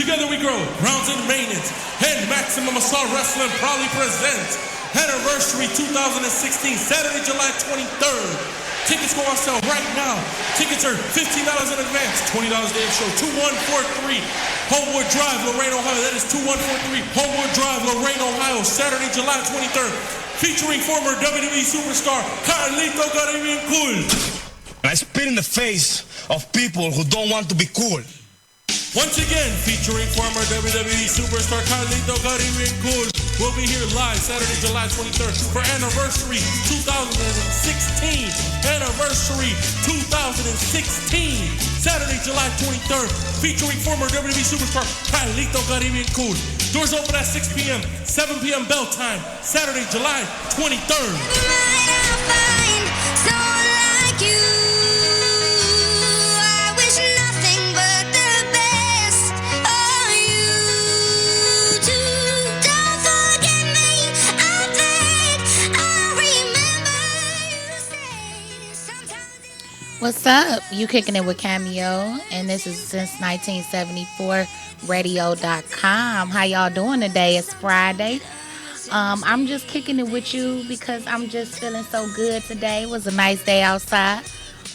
Together we grow. Grounds and maintenance. And Maximum Assault Wrestling proudly presents Anniversary 2016, Saturday, July 23rd. Tickets go on sale right now. Tickets are $15 in advance, $20 day of show. 2143 Homewood Drive, Lorain, Ohio. That is 2143 Homewood Drive, Lorain, Ohio. Saturday, July 23rd. Featuring former WWE superstar Carlito Caribbean Cool. I spit in the face of people who don't want to be cool. Once again, featuring former WWE superstar Carlito Caribbean Cool. We'll be here live Saturday, July 23rd for Anniversary 2016. Anniversary 2016. Saturday, July 23rd, featuring former WWE superstar Carlito Caribbean Cool. Doors open at 6 p.m., 7 p.m. bell time. Saturday, July 23rd. What's up? You kicking it with Kameo, and this is since 1974 radio.com. How y'all doing today? It's Friday. I'm just kicking it with you because I'm just feeling so good today. It was a nice day outside.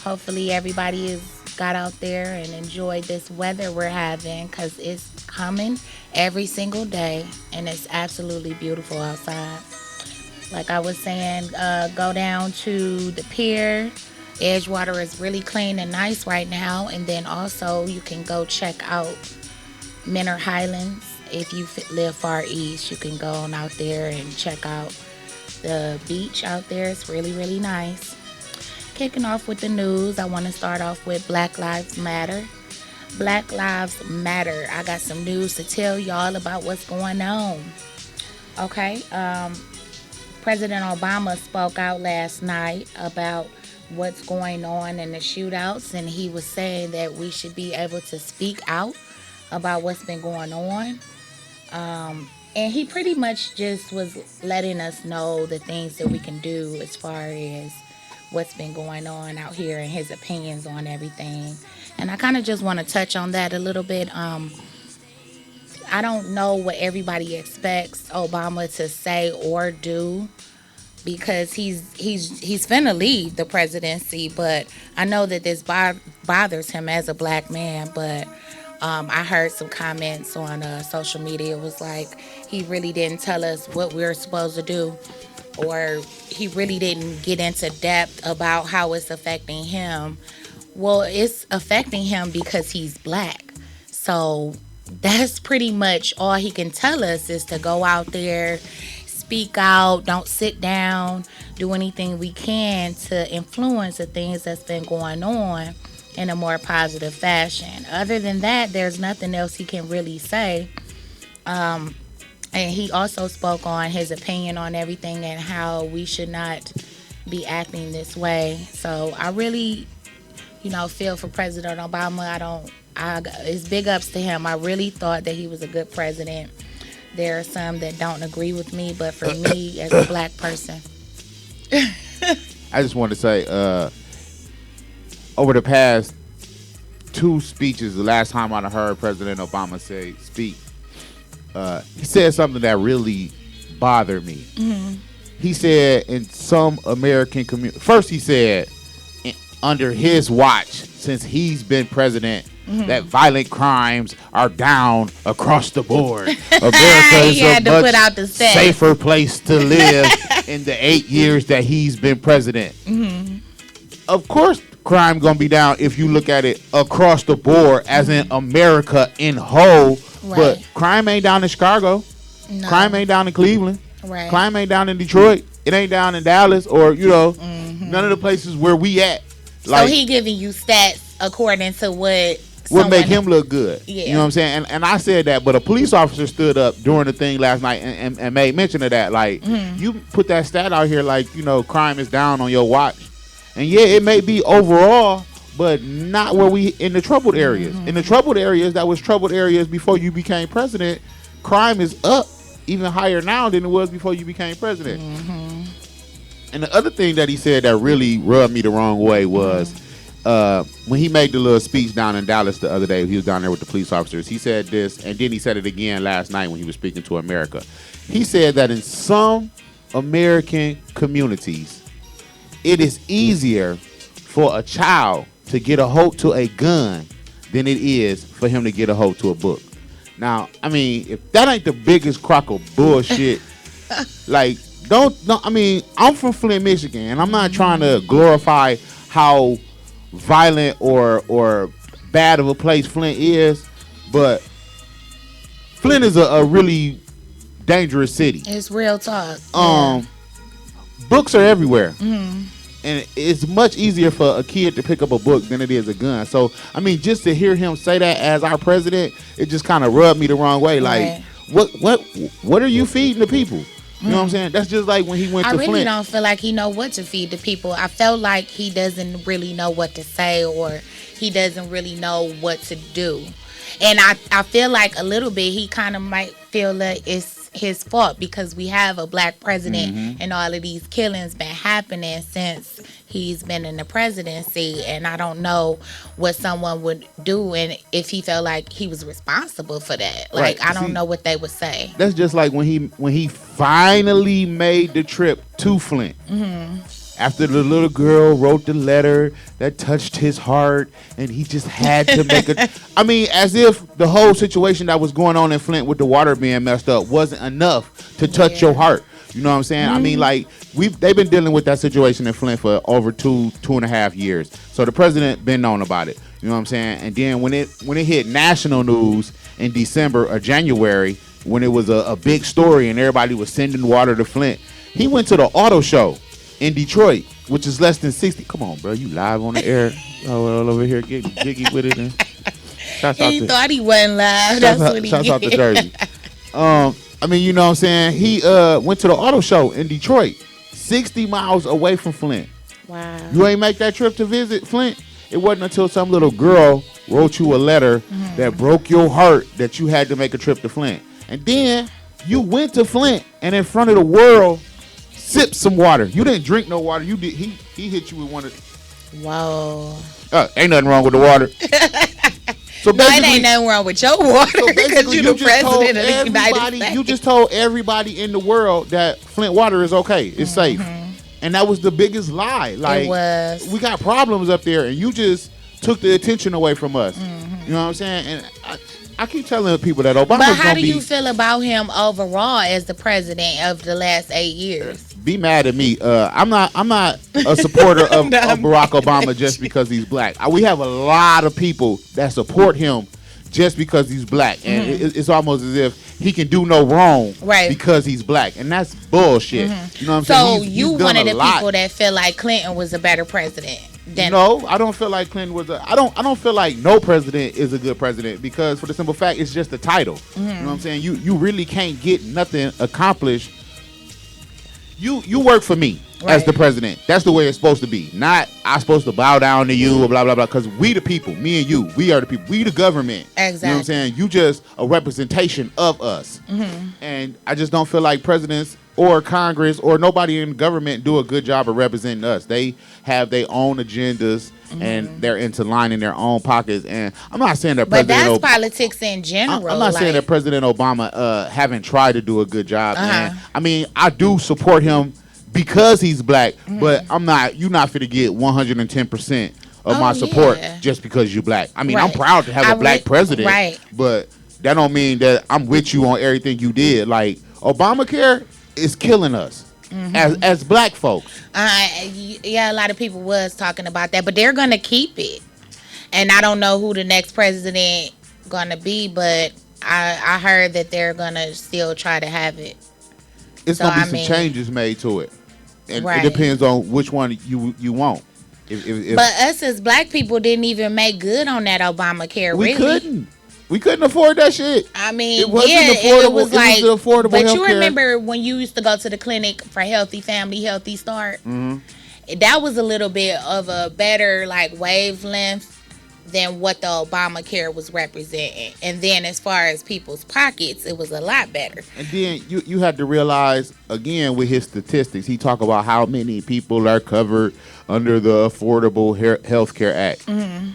Hopefully everybody has got out there and enjoyed this weather we're having because it's coming every single day and it's absolutely beautiful outside. Like I was saying, go down to the pier. Edgewater is really clean and nice right now. And then also you can go check out Menor Highlands. If you live far east, you can go on out there and check out the beach out there. It's really, really nice. Kicking off with the news, I want to start off with Black Lives Matter. Black Lives Matter. I got some news to tell y'all about what's going on. Okay. President Obama spoke out last night about what's going on in the shootouts, and he was saying that we should be able to speak out about what's been going on. And he pretty much just was letting us know the things that we can do as far as what's been going on out here and his opinions on everything. And I kind of just want to touch on that a little bit. I don't know what everybody expects Obama to say or do, because he's finna leave the presidency, but I know that this bothers him as a black man. But I heard some comments on social media. It was like he really didn't tell us what we were supposed to do, or he really didn't get into depth about how it's affecting him. Well, it's affecting him because he's black. So that's pretty much all he can tell us, is to go out there, speak out, don't sit down, do anything we can to influence the things that's been going on in a more positive fashion. Other than that, there's nothing else he can really say. And he also spoke on his opinion on everything and how we should not be acting this way. So I really, feel for President Obama. It's big ups to him. I really thought that he was a good president. There are some that don't agree with me, but for me, as a black person. I just want to say, over the past two speeches, the last time I heard President Obama speak, he said something that really bothered me. Mm-hmm. He said in some American community, first he said, under his watch, since he's been president, that violent crimes are down across the board. America is a much safer place to live in the 8 years that he's been president. Mm-hmm. Of course, crime gonna be down if you look at it across the board, as in America in whole. Right. But crime ain't down in Chicago. No. Crime ain't down in Cleveland. Right. Crime ain't down in Detroit. It ain't down in Dallas or none of the places where we at. So he giving you stats according to what make him look good. Yeah. You know what I'm saying? And I said that, but a police officer stood up during the thing last night and made mention of that. Like, you put that stat out here like, crime is down on your watch. And yeah, it may be overall, but not where we in the troubled areas. In the troubled areas, that was troubled areas before you became president, crime is up even higher now than it was before you became president. And the other thing that he said that really rubbed me the wrong way was when he made the little speech down in Dallas the other day, he was down there with the police officers. He said this, and then he said it again last night when he was speaking to America. He said that in some American communities, it is easier for a child to get a hold to a gun than it is for him to get a hold to a book. Now, I mean, if that ain't the biggest crock of bullshit, like, I mean, I'm from Flint, Michigan, and I'm not trying to glorify how violent or bad of a place Flint is, but Flint is a really dangerous city. It's real talk. Books are everywhere. And it's much easier for a kid to pick up a book than it is a gun. So, I mean, just to hear him say that as our president, it just kind of rubbed me the wrong way. Like, what are you feeding the people? You know what I'm saying? That's just like when he went to Flint. I really don't feel like he know what to feed the people. I felt like he doesn't really know what to say, or he doesn't really know what to do. And I feel like a little bit he kind of might feel that it's his fault because we have a black president and all of these killings been happening since he's been in the presidency, and I don't know what someone would do and if he felt like he was responsible for that. Like, I don't know what they would say. That's just like when he finally made the trip to Flint. After the little girl wrote the letter that touched his heart, and he just had to make I mean, as if the whole situation that was going on in Flint with the water being messed up wasn't enough to touch your heart. You know what I'm saying? I mean, like, they've been dealing with that situation in Flint for over 2.5 years. So the president been known about it. You know what I'm saying? And then when it hit national news in December or January, when it was a big story and everybody was sending water to Flint, he went to the auto show in Detroit, which is less than 60. Come on, bro, you live on the air. All over here getting jiggy with it. And he thought he wasn't live. That's what he shouts out to Jersey. I mean, you know what I'm saying? He went to the auto show in Detroit, 60 miles away from Flint. Wow. You ain't make that trip to visit Flint? It wasn't until some little girl wrote you a letter that broke your heart that you had to make a trip to Flint. And then you went to Flint and in front of the world sipped some water. You didn't drink no water. You did. He hit you with one of. Whoa. Ain't nothing wrong with the water. So no, it ain't nothing wrong with your water because you're the president of the United States. You just told everybody in the world that Flint water is okay. It's safe. And that was the biggest lie. Like, it was. We got problems up there, and you just took the attention away from us. You know what I'm saying? And I keep telling people that Obama's But how gonna do you feel about him overall as the president of the last 8 years? Be mad at me. I'm not a supporter of Barack Obama just because he's black. We have a lot of people that support him just because he's black, and it's almost as if he can do no wrong because he's black, and that's bullshit. You know what I'm saying? So you one of the people that feel like Clinton was a better president. No, I don't feel like Clinton was I don't feel like no president is a good president because for the simple fact it's just a title. You know what I'm saying? You really can't get nothing accomplished. You work for me as the president. That's the way it's supposed to be. Not I'm supposed to bow down to you, blah blah blah. Because we the people, me and you, we are the people. We the government. Exactly. You know what I'm saying? You just a representation of us. And I just don't feel like presidents or Congress or nobody in government do a good job of representing us. They have their own agendas and they're into lining their own pockets. And I'm not saying that But that's politics in general. I'm not saying that President Obama haven't tried to do a good job. And I mean, I do support him because he's black, but you're not finna get 110% of my support just because you're black. I mean, I'm proud to have a black president, but that don't mean that I'm with you on everything you did. Like, Obamacare is killing us as black folks. Yeah, a lot of people was talking about that, but they're gonna keep it. And I don't know who the next president gonna be, but I heard that they're gonna still try to have it. It's gonna be some changes made to it, and it depends on which one you want. But us as black people didn't even make good on that Obamacare. We couldn't afford that shit. I mean, it wasn't affordable. It was like, affordable but healthcare. You remember when you used to go to the clinic for Healthy Family, Healthy Start? That was a little bit of a better like wavelength than what the Obamacare was representing. And then as far as people's pockets, it was a lot better. And then you had to realize, again, with his statistics, he talk about how many people are covered under the Affordable Health Care Act. Mm-hmm.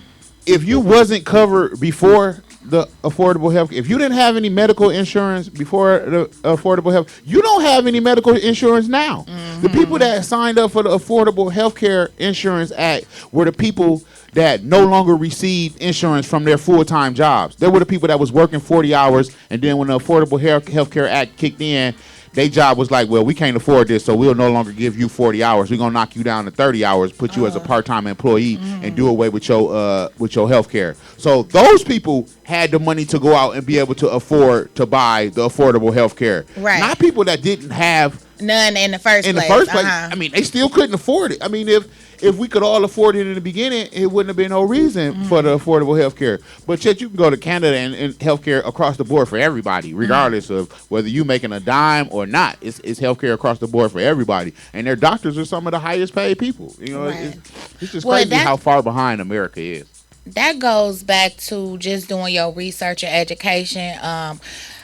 If you wasn't covered before the Affordable Health, if you didn't have any medical insurance before the Affordable Health, you don't have any medical insurance now. Mm-hmm. The people that signed up for the Affordable Health Care Insurance Act were the people that no longer received insurance from their full-time jobs. They were the people that was working 40 hours, and then when the Affordable Health Care Act kicked in, their job was like, well, we can't afford this, so we'll no longer give you 40 hours. We're going to knock you down to 30 hours, put you as a part-time employee, and do away with your health care. So those people had the money to go out and be able to afford to buy the affordable health care. Right. Not people that didn't have none in the first place. I mean, they still couldn't afford it. I mean, if we could all afford it in the beginning, it wouldn't have been no reason for the affordable health care. But yet you can go to Canada and health care across the board for everybody, regardless of whether you making a dime or not. It's health care across the board for everybody. And their doctors are some of the highest paid people. You know, right. It's just crazy how far behind America is. That goes back to just doing your research and education.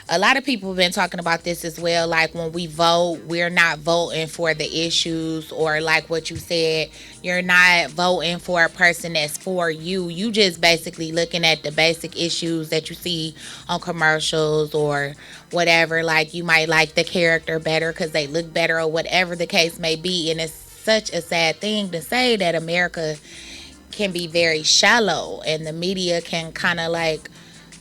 A lot of people have been talking about this as well. Like when we vote, we're not voting for the issues, or like what you said, you're not voting for a person that's for you. You just basically looking at the basic issues that you see on commercials or whatever. Like you might like the character better because they look better or whatever the case may be. And it's such a sad thing to say that America can be very shallow and the media can kind of like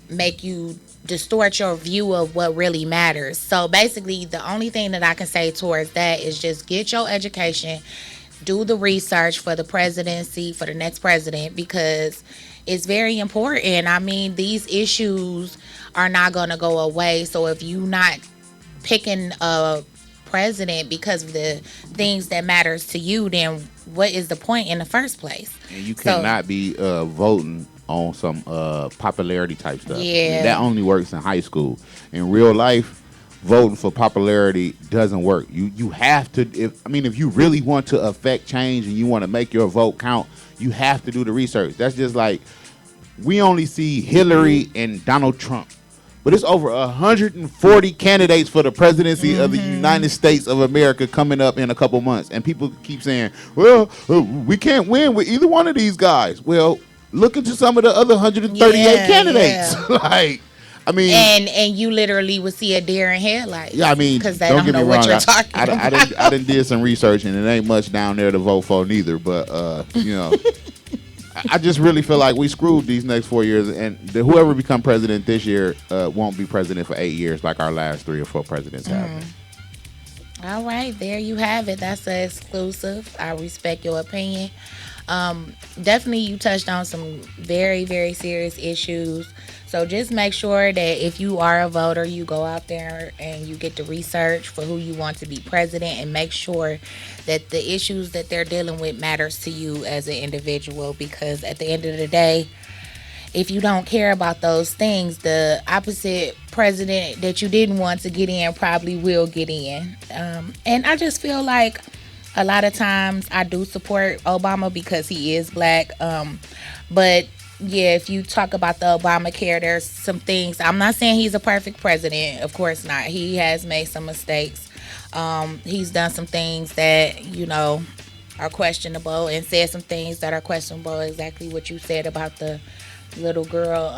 make you distort your view of what really matters. So basically the only thing that I can say towards that is just get your education, do the research for the presidency, for the next president, because it's very important. I mean, these issues are not going to go away. So if you not picking a president because of the things that matters to you, then what is the point in the first place? And you cannot be voting on some popularity type stuff. Yeah. I mean, that only works in high school. In real life, voting for popularity doesn't work. You have to, if you really want to affect change and you want to make your vote count, you have to do the research. That's just like, we only see Hillary and Donald Trump, but it's over 140 candidates for the presidency of the United States of America coming up in a couple months. And people keep saying, well, we can't win with either one of these guys. Well, look into some of the other 138 candidates. And you literally would see a deer in headlights. Yeah, I mean, because they don't know what you're talking about. I done did some research, and it ain't much down there to vote for neither. But I just really feel like we screwed these next 4 years, and whoever become president this year won't be president for 8 years like our last 3 or 4 presidents have been. All right, there you have it. That's an exclusive. I respect your opinion. Definitely you touched on some very, very serious issues. So just make sure that if you are a voter, you go out there and you get the research for who you want to be president, and make sure that the issues that they're dealing with matters to you as an individual, because at the end of the day, if you don't care about those things, the opposite president that you didn't want to get in probably will get in. And I just feel like a lot of times I do support Obama because he is black. But yeah, if you talk about the Obamacare, there's some things. I'm not saying he's a perfect president. Of course not. He has made some mistakes. He's done some things that, are questionable, and said some things that are questionable. Exactly what you said about the little girl.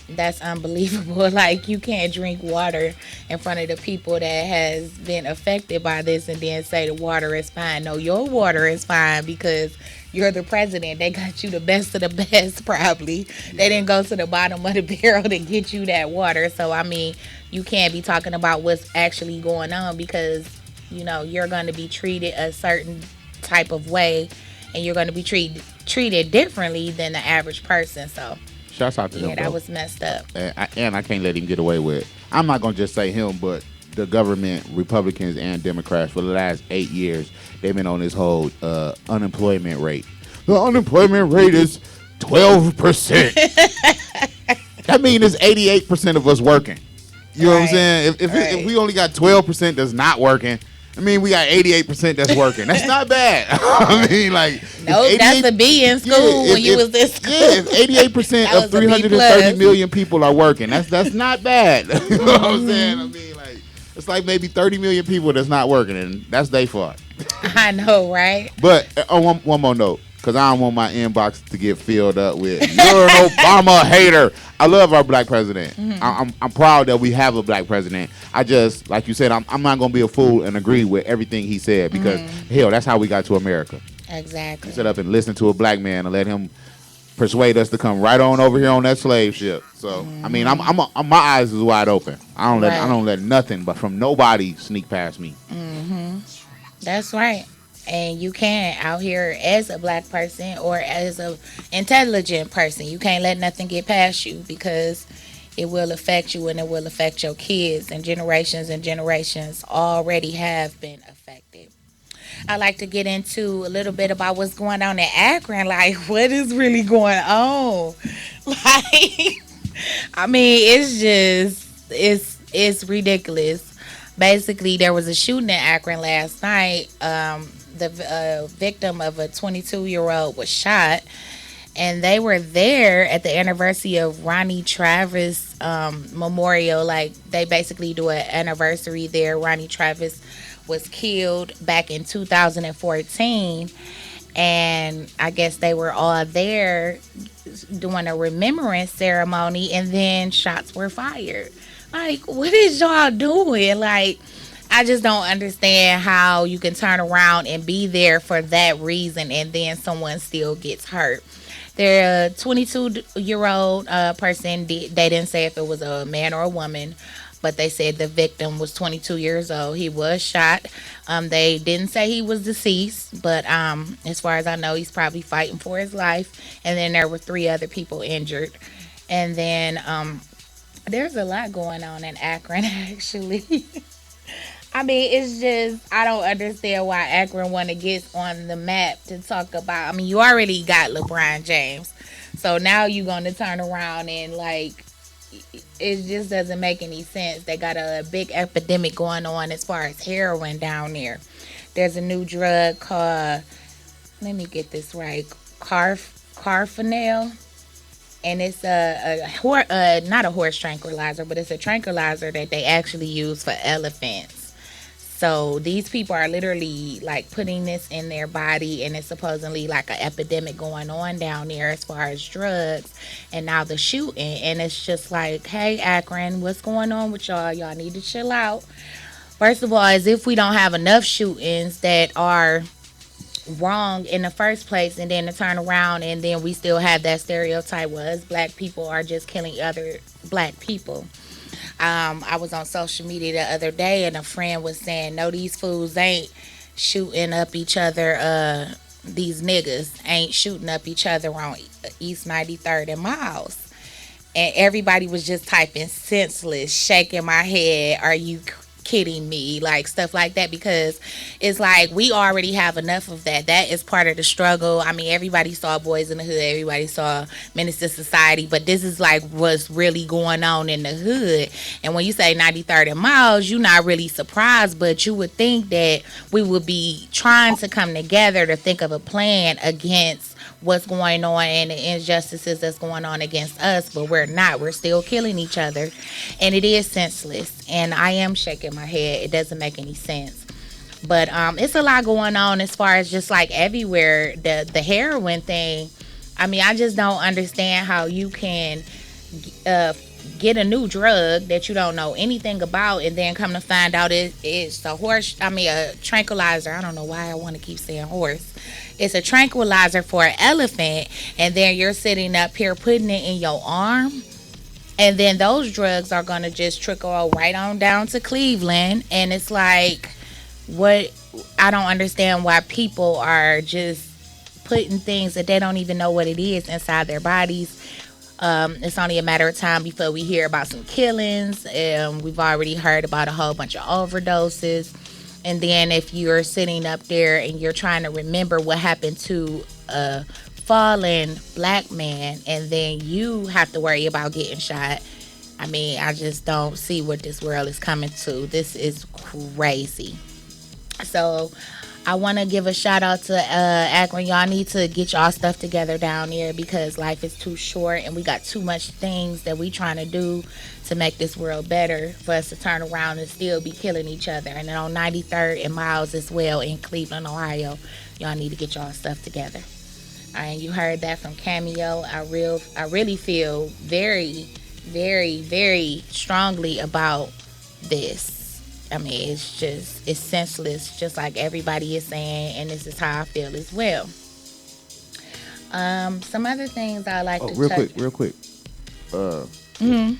That's unbelievable. Like, you can't drink water in front of the people that has been affected by this and then say the water is fine. No, your water is fine because you're the president. They got you the best of the best, probably. They didn't go to the bottom of the barrel to get you that water. So, I mean, you can't be talking about what's actually going on because, you're going to be treated a certain type of way, and you're going to be treated differently than the average person. So, shouts out to him. Yeah, that was messed up. And I can't let him get away with it. I'm not going to just say him, but the government, Republicans and Democrats, for the last 8 years, they've been on this whole unemployment rate. The unemployment rate is 12%. That means it's 88% of us working. You know what I'm saying? If we only got 12% that's not working, I mean, we got 88% that's working. That's not bad. I mean, like, no, that's a B in school when you was in school. Yeah, if 88% of 330 million people are working, that's not bad. You know what I'm saying? I mean, like, it's like maybe 30 million people that's not working, and that's their fault. I know, right? But on one more note, because I don't want my inbox to get filled up with, you're an Obama hater. I love our black president. I'm proud that we have a black president. I just, like you said, I'm not going to be a fool and agree with everything he said because, hell, that's how we got to America. Exactly. Sit up and listen to a black man and let him persuade us to come right on over here on that slave ship. So, I mean, my eyes is wide open. I don't let nothing but from nobody sneak past me. That's right. And you can't out here as a black person or as a intelligent person. You can't let nothing get past you because it will affect you and it will affect your kids. And generations already have been affected. I like to get into a little bit about what's going on in Akron. Like, what is really going on? Like, I mean, it's ridiculous. Basically, there was a shooting in Akron last night. The victim of a 22-year-old was shot, and they were there at the anniversary of Ronnie Travis memorial. Like, they basically do an anniversary there. Ronnie Travis was killed back in 2014, and I guess they were all there doing a remembrance ceremony, and then shots were fired. Like, what is y'all doing? Like, I just don't understand how you can turn around and be there for that reason and then someone still gets hurt. They're a 22-year-old person. They didn't say if it was a man or a woman, but they said the victim was 22 years old. He was shot. They didn't say he was deceased, but as far as I know, he's probably fighting for his life. And then there were 3 other people injured. And then there's a lot going on in Akron, actually. I mean, it's just, I don't understand why Akron want to get on the map to talk about. I mean, you already got LeBron James. So now you're going to turn around and, like, it just doesn't make any sense. They got a big epidemic going on as far as heroin down there. There's a new drug called, let me get this right, Carfentanil. And it's not a horse tranquilizer, but it's a tranquilizer that they actually use for elephants. So these people are literally like putting this in their body, and it's supposedly like an epidemic going on down there as far as drugs. And now the shooting, and it's just like, hey, Akron, what's going on with y'all? Y'all need to chill out. First of all, as if we don't have enough shootings that are wrong in the first place, and then to turn around and then we still have that stereotype where us black people are just killing other black people. I was on social media the other day and a friend was saying, no, these fools ain't shooting up each other. These niggas ain't shooting up each other on East 93rd and Miles. And everybody was just typing senseless, shaking my head. Are you kidding me? Like, stuff like that, because it's like we already have enough of that. That is part of the struggle. I mean, everybody saw Boys in the Hood, everybody saw Menace to Society, but this is like what's really going on in the hood. And when you say 93rd and Miles, you're not really surprised, but you would think that we would be trying to come together to think of a plan against what's going on and the injustices that's going on against us, but we're not. We're still killing each other, and it is senseless. And I am shaking my head. It doesn't make any sense. But it's a lot going on as far as just like everywhere. The heroin thing, I mean, I just don't understand how you can get a new drug that you don't know anything about, and then come to find out it's a tranquilizer. I don't know why I want to keep saying horse. It's a tranquilizer for an elephant, and then you're sitting up here putting it in your arm, and then those drugs are going to just trickle right on down to Cleveland. And it's like, what? I don't understand why people are just putting things that they don't even know what it is inside their bodies. It's only a matter of time before we hear about some killings. We've already heard about a whole bunch of overdoses. And then if you're sitting up there and you're trying to remember what happened to a fallen black man, and then you have to worry about getting shot. I mean, I just don't see what this world is coming to. This is crazy. So I want to give a shout out to Akron. Y'all need to get y'all stuff together down there because life is too short and we got too much things that we trying to do to make this world better for us to turn around and still be killing each other. And then on 93rd and Miles as well in Cleveland, Ohio, y'all need to get y'all stuff together. And you heard that from Cameo. I really feel very, very, very strongly about this. I mean, it's senseless, just like everybody is saying, and this is how I feel as well. Some other things I like Oh, to real touch. quick, real quick. Uh, Hmm.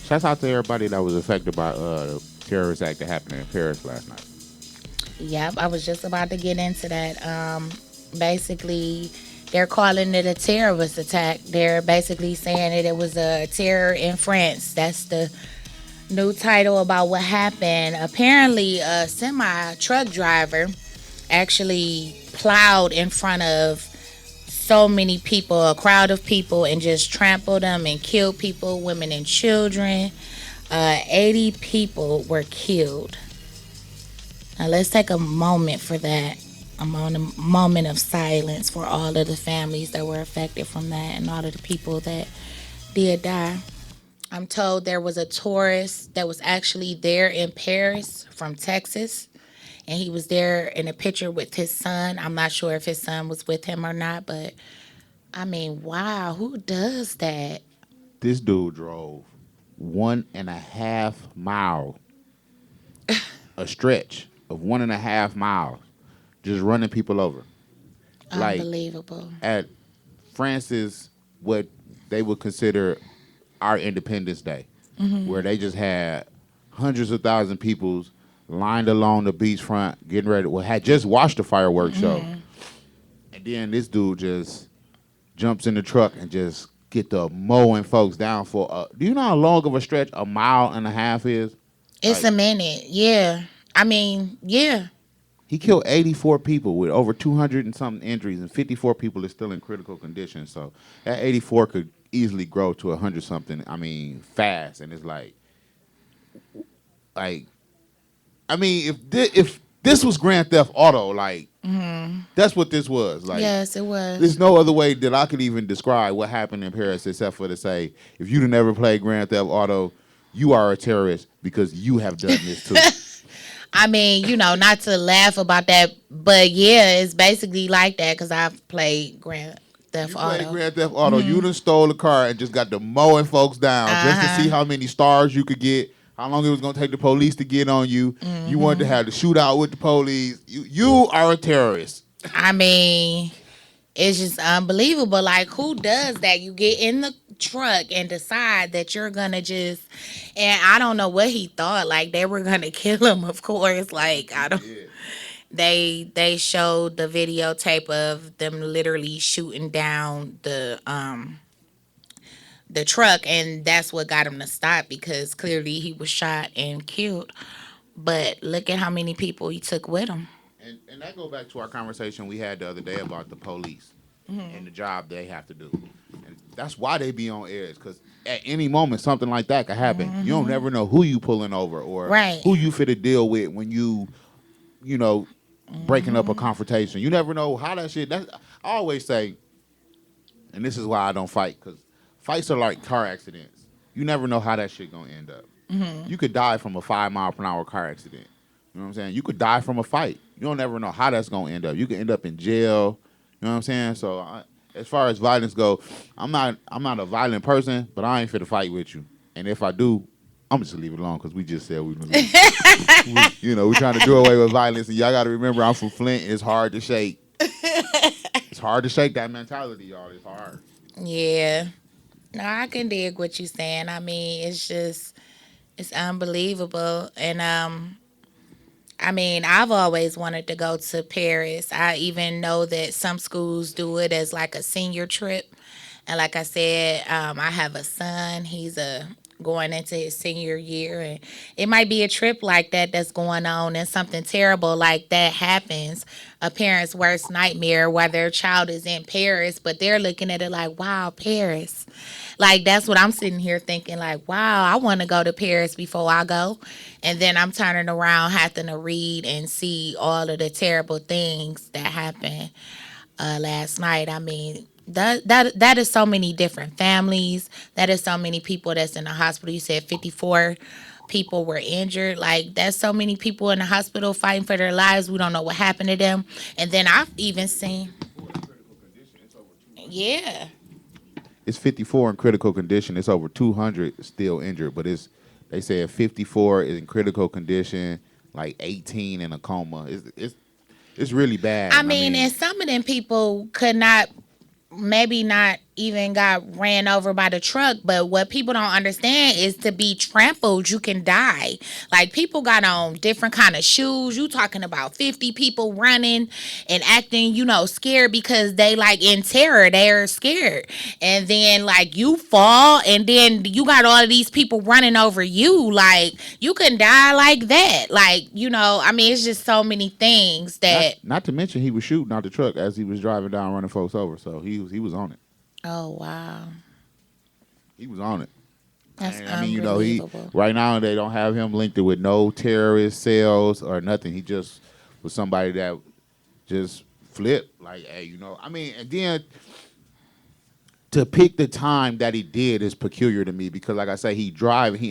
Shouts out to everybody that was affected by the terrorist act that happened in Paris last night. Yep, I was just about to get into that. Basically, they're calling it a terrorist attack. They're basically saying that it was a terror in France. That's the new title about what happened. Apparently, a semi truck driver actually plowed in front of so many people, a crowd of people, and just trampled them and killed people, women and children. 80 people were killed. Now let's take a moment for that. Moment of silence for all of the families that were affected from that and all of the people that did die. I'm told there was a tourist that was actually there in Paris from Texas, and he was there in a picture with his son. I'm not sure if his son was with him or not, but I mean, wow, who does that? This dude drove 1.5 miles, a stretch of 1.5 miles, just running people over. Like Unbelievable. at France's, what they would consider our Independence Day, where they just had hundreds of thousands of people lined along the beachfront, getting ready. Well, had just watched the fireworks show, and then this dude just jumps in the truck and just get the mowing folks down for. Do you know how long of a stretch a mile and a half is? It's Like a minute. Yeah. I mean, yeah. he killed 84 people with over 200 and something injuries, and 54 people are still in critical condition. So that 84 could easily grow to 100 something. I mean, fast, and it's like I mean, if this was Grand Theft Auto, like that's what this was. Like Yes, it was. there's no other way that I could even describe what happened in Paris except for to say, if you'd have never played Grand Theft Auto, you are a terrorist because you have done this too. I mean, not to laugh about that, but yeah, it's basically like that because I've played Grand Theft You played Auto. Grand Theft Auto, you done stole a car and just got to mowing folks down just to see Uh-huh. how many stars you could get, how long it was gonna take the police to get on you. You wanted to have the shootout with the police. You are a terrorist. I mean, it's just unbelievable. Like, who does that? You get in the truck and decide that you're gonna just, and I don't know what he thought. Like, they were gonna kill him, of course. Like, I don't. Yeah. They showed the videotape of them literally shooting down the truck, and that's what got him to stop because clearly he was shot and killed. But look at how many people he took with him. And that go back to our conversation we had the other day about the police and the job they have to do. And that's why they be on edge, because at any moment something like that could happen. You don't never know who you pulling over or Right. who you fit to deal with when you know, breaking up a confrontation. You never know how that shit. That's, I always say, and this is why I don't fight, because fights are like car accidents. You never know how that shit gonna end up. You could die from a 5 mile per hour car accident. You know what I'm saying? You could die from a fight. You don't never know how that's gonna end up. You could end up in jail. You know what I'm saying? So as far as violence go, I'm not a violent person, but I ain't fit to fight with you. And if I do, I'm just gonna leave it alone because we just said we're trying to do away with violence. And y'all got to remember, I'm from Flint. It's hard to shake. It's hard to shake that mentality, y'all. It's hard. Yeah. No, I can dig what you're saying. I mean, it's unbelievable. And I mean, I've always wanted to go to Paris. I even know that some schools do it as like a senior trip. And like I said, I have a son. He's going into his senior year, and it might be a trip like that that's going on, and something terrible like that happens. A parent's worst nightmare, where their child is in Paris, but they're looking at it like, wow, Paris. Like that's what I'm sitting here thinking. Like, wow, I want to go to Paris before I go, and then I'm turning around having to read and see all of the terrible things that happened last night. I mean, that is so many different families. That is so many people that's in the hospital. You said 54 people were injured. Like that's so many people in the hospital fighting for their lives. We don't know what happened to them. And then I've even seen, yeah, It's 54 in critical condition. It's over 200 still injured, but they said 54 is in critical condition, like 18 in a coma. It's really bad. I mean, and some of them people could not, maybe not even got ran over by the truck, but what people don't understand is to be trampled you can die. Like people got on different kind of shoes. You talking about 50 people running and acting, scared because they like in terror, they're scared. And then like you fall and then you got all of these people running over you. Like you can die like that. Like I mean, it's just so many things that not to mention he was shooting out the truck as he was driving down running folks over, so he was on it. Oh wow. He was on it. That's and, I mean, unbelievable. Right now they don't have him linked with no terrorist cells or nothing. He just was somebody that just flipped. Like, hey, I mean, and then to pick the time that he did is peculiar to me because, like I say, he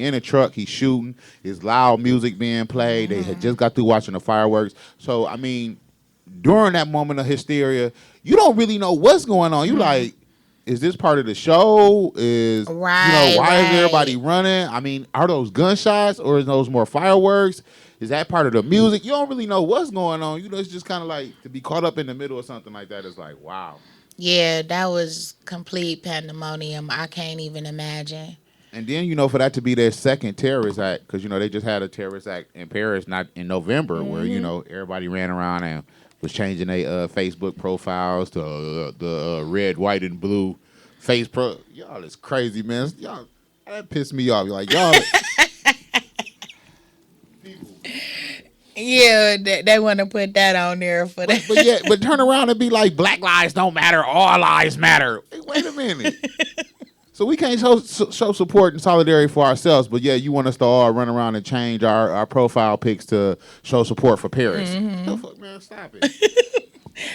in a truck, he's shooting, his loud music being played. They had just got through watching the fireworks. So, I mean, during that moment of hysteria, you don't really know what's going on. You like, is this part of the show? Why is everybody running? I mean, are those gunshots or is those more fireworks? Is that part of the music? You don't really know what's going on. It's just kind of like to be caught up in the middle of something like that is like, wow. Yeah, that was complete pandemonium. I can't even imagine. And then, for that to be their second terrorist act, because, they just had a terrorist act in Paris, not in November, where, everybody ran around and was changing their Facebook profiles to the red, white, and blue face pro. Y'all is crazy, man. Y'all, that pissed me off. You're like, y'all. Yeah, they want to put that on there for that. But turn around and be like, Black lives don't matter, all lives matter. Hey, wait a minute. So we can't show support and solidarity for ourselves, but you want us to all run around and change our profile pics to show support for Paris. The fuck, man, stop it.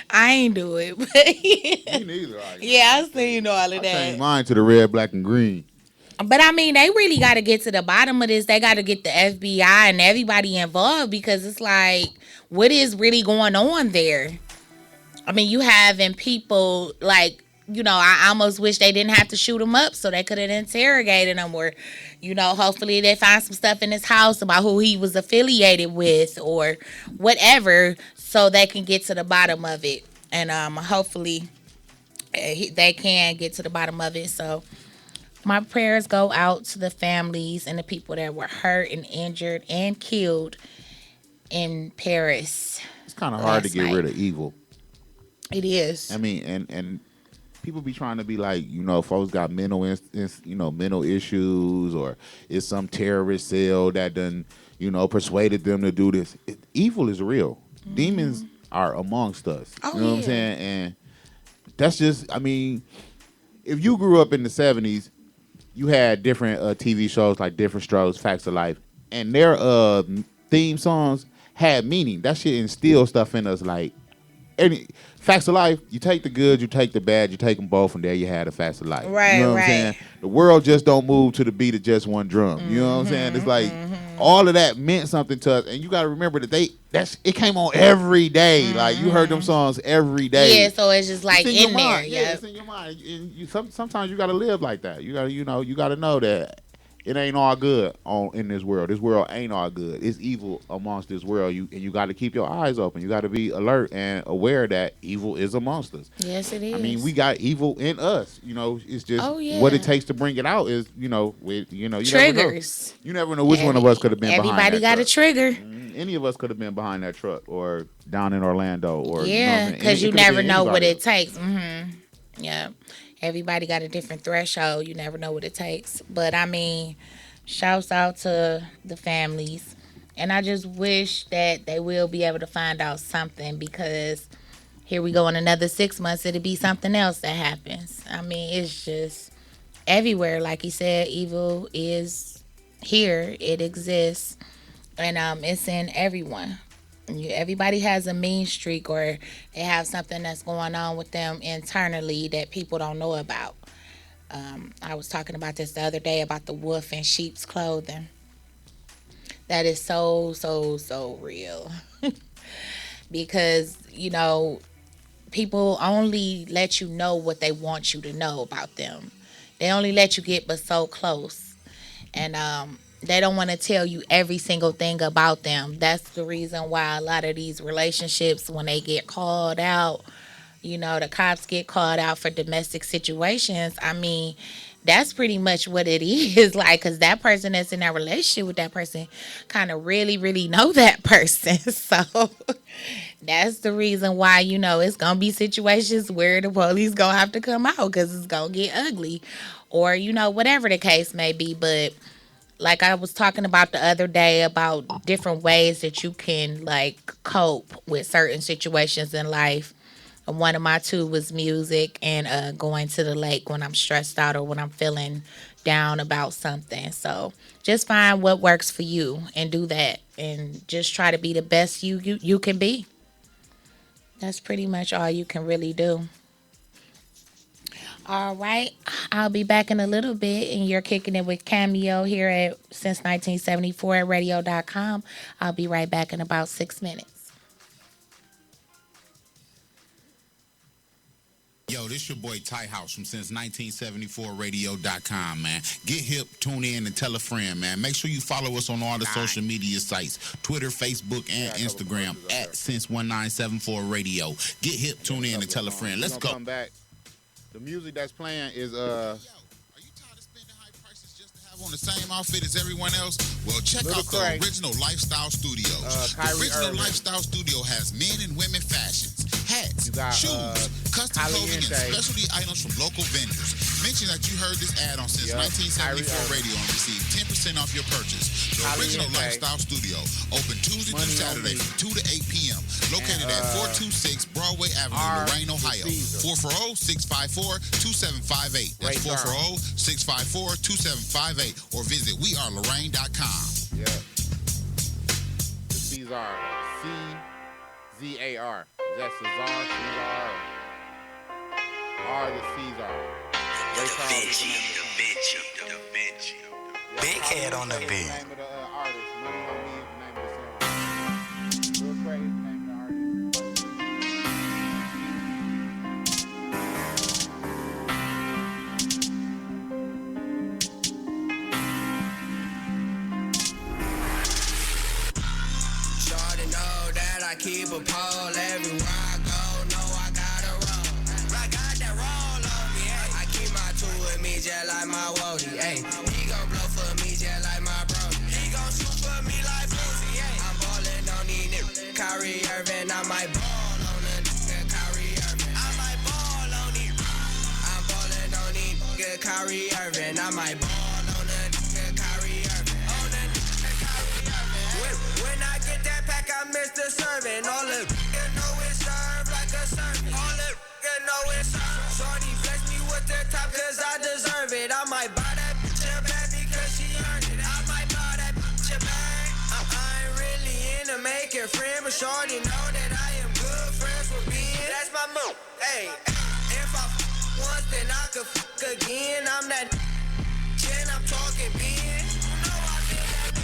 I ain't do it, but Me neither. I seen all of that. I changed mine to the red, black, and green. But I mean, they really got to get to the bottom of this. They got to get the FBI and everybody involved because it's like, what is really going on there? I mean, you having people like, I almost wish they didn't have to shoot him up so they could have interrogated him or, hopefully they find some stuff in his house about who he was affiliated with or whatever so they can get to the bottom of it. And hopefully they can get to the bottom of it. So my prayers go out to the families and the people that were hurt and injured and killed in Paris. It's kind of hard to get rid of evil. It is. I mean, and people be trying to be like, folks got mental issues or it's some terrorist cell that done, persuaded them to do this. Evil is real. Demons are amongst us. Oh, you know what I'm saying? And that's just, I mean, if you grew up in the 70s, you had different TV shows like Different Strokes, Facts of Life, and their theme songs had meaning. That shit instilled stuff in us like, Facts of Life, you take the good, you take the bad, you take them both, and there you had a Facts of Life. Right, you know what I'm saying? The world just don't move to the beat of just one drum. You know what I'm saying? It's like all of that meant something to us, and you got to remember that it came on every day. Like you heard them songs every day. Yeah, so it's just like in there. Yeah, it's in your mind. And sometimes you got to live like that. You got to, you got to know that it ain't all good in this world. This world ain't all good. It's evil amongst this world. You got to keep your eyes open. You got to be alert and aware that evil is amongst us. Yes, it is. I mean, we got evil in us. It's just what it takes to bring it out is, you triggers. You never know which one of us could have been behind that Everybody got truck. a trigger. Any of us could have been behind that truck or down in Orlando or because you never know what it takes. Yeah. Everybody got a different threshold. You never know what it takes. But, I mean, shouts out to the families. And I just wish that they will be able to find out something because here we go in another 6 months. It'll be something else that happens. I mean, it's just everywhere. Like he said, evil is here. It exists, and it's in everyone. Everybody has a mean streak, or they have something that's going on with them internally that people don't know about. I was talking about this the other day about the wolf in sheep's clothing. That is so real. Because, people only let you know what they want you to know about them. They only let you get but so close. And they don't want to tell you every single thing about them. That's the reason why a lot of these relationships, when they get called out, the cops get called out for domestic situations. I mean, that's pretty much what it is. Like, because that person that's in that relationship with that person kind of really know that person. So that's the reason why, it's going to be situations where the police going to have to come out because it's going to get ugly, or, whatever the case may be. But like I was talking about the other day about different ways that you can like cope with certain situations in life. One of my two was music and going to the lake when I'm stressed out or when I'm feeling down about something. So just find what works for you and do that, and just try to be the best you can be. That's pretty much all you can really do. All right. I'll be back in a little bit, and you're kicking it with Cameo here at since 1974 at radio.com. I'll be right back in about 6 minutes. Yo, this your boy Ty House from since1974radio.com, man. Get hip, tune in, and tell a friend, man. Make sure you follow us on all the social media sites, Twitter, Facebook, and Instagram at since1974radio. Get hip, tune in, and tell a friend. Let's go. Come back. The music that's playing is Are you tired of spending high prices just to have on the same outfit as everyone else? Well, check out the Original Lifestyle Studios. The Original Lifestyle Studio has men and women fashions, hats, shoes, custom clothing, and specialty items from local vendors. Mention that you heard this ad on since 1974 radio and receive 10% off your purchase. The Original Lifestyle Studio, open Tuesday through Saturday from 2 to 8 p.m. Located at 426 Broadway Avenue, Lorain, Ohio. 440-654-2758. That's 440-654-2758. Or visit wearelorain.com. Yeah. The Caesar. C-Z-A-R. That's Cesar, Caesar. R the Caesar. Da Vinci. Big head on the beat. Name of the artist. Money on Me is the name of the song. Real crazy name of the artist. Shorty know that I keep a pole everywhere I go. Know I gotta roll. I got that roll on me, ayy. I keep my tool with me just like my woody, ayy. He gon' blow for me just like my brody. He gon' shoot for me like Boosie, ayy. I'm ballin' on these niggas. Kyrie Irving, I might ball on a nigga. Kyrie Irving, I might ball on these. I'm ballin' on these nigga. Kyrie Irving, I might ball on a nigga. Kyrie Irving, on a nigga. Kyrie Irving. When I get that pack, I miss the serving. All the you know it serve like a serving. All the you know it serve. Shorty flex me with the top cause I deserve it. I might buy that bitch a bag because she earned it. I might buy that bitch a bag. I ain't really into making friends, but shorty know that I am good friends with being. That's my move. Hey, if I once, then I could again. I'm that chin, I'm talking being. You know I feel that.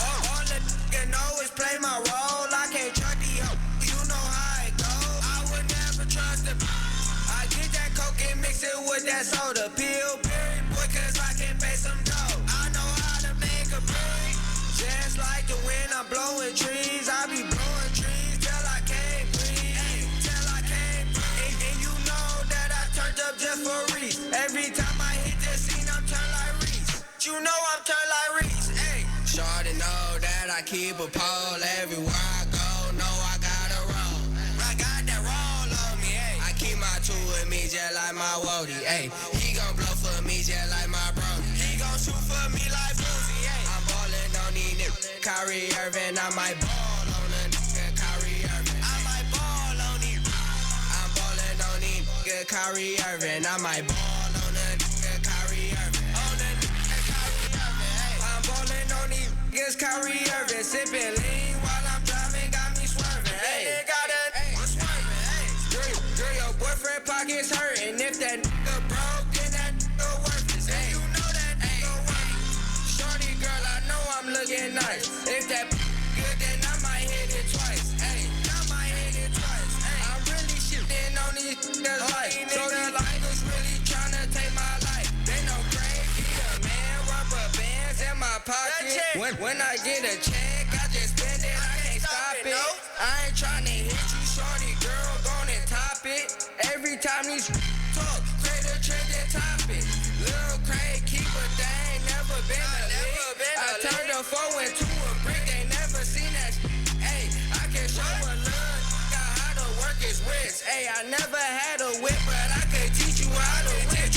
All the you know is play my role. I can't trust the you know how it goes. I would never trust them. I get that coke and mix it with that soda. Pillsbury boy, cause I can make some dough. I know how to make a break. Just like the wind, I'm blowing trees. I be blowing trees till I can't breathe. Till I can't breathe. And you know that I turned up just for Reese. Every time I hit the scene, I'm turned like Reese. You know I'm turned like Reese. Hey, shorty know that I keep a pole everywhere I go. Know I gotta roll. I got that roll on me, ayy. I keep my tool with me just like my woody, ayy. He gon' blow for me just like my brody. He gon' shoot for me like Boosie, ayy. I'm ballin' on these niggas. Kyrie Irving, I might ball on a nigga. Kyrie Irving, I might ball on these. I'm ballin' on these nigga. Kyrie Irving, I might ball on a nigga. Kyrie Irving. niggas Kyrie Irving, sipping lean while I'm driving, got me swerving. Hey, I'm swerving. Hey, girl, your boyfriend pockets hurting. If that nigga broke, then that nigga worthless. Hey, you know that nigga worthless. Shorty girl, I know I'm looking nice. If that good, then I might hit it twice. Hey, I might hit it twice. Hey, I'm really shitting on these niggas life. So the niggas really tryna take my life. They know crazy, man. Rubber bands in my pocket. When I get a check, I just spend it. I can't stop it. I ain't tryna hit you, shorty girl. Gonna top it. Every time these talk, create a trending topic. Lil' Craig, keep a thing, never been a lick. I turned a foe into a brick, they never seen that. Hey, I can show a lil' how to work his wrist. Hey, I never had a whip, but I could teach you how to whip.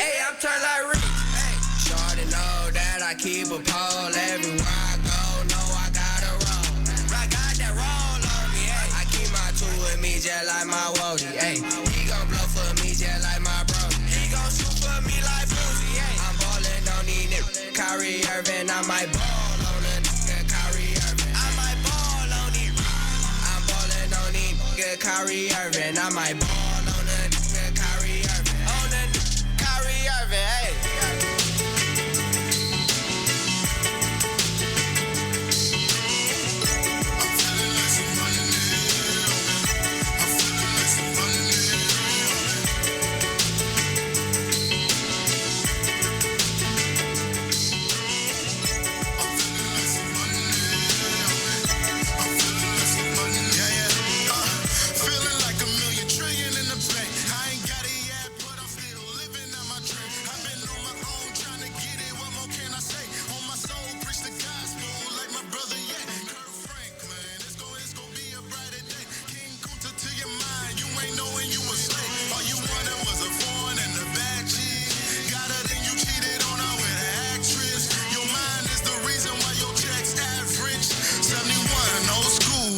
Hey, I'm turned like Rick. Hey, shorty know that I keep a pole everywhere I go. Know I gotta roll. I got that roll on me. Hey, I keep my tool with me just like my Wody. Hey, he gon' blow for me just like my bro. He gon' shoot for me like Boozy. Hey, I'm ballin' on these niggas. Kyrie Irving, I might ball on a nigga. Kyrie Irving, I might ball on these. I'm ballin' on these nigga. Kyrie Irving, I might ball on a nigga. Kyrie Irving, on a nigga. Kyrie Irving, hey.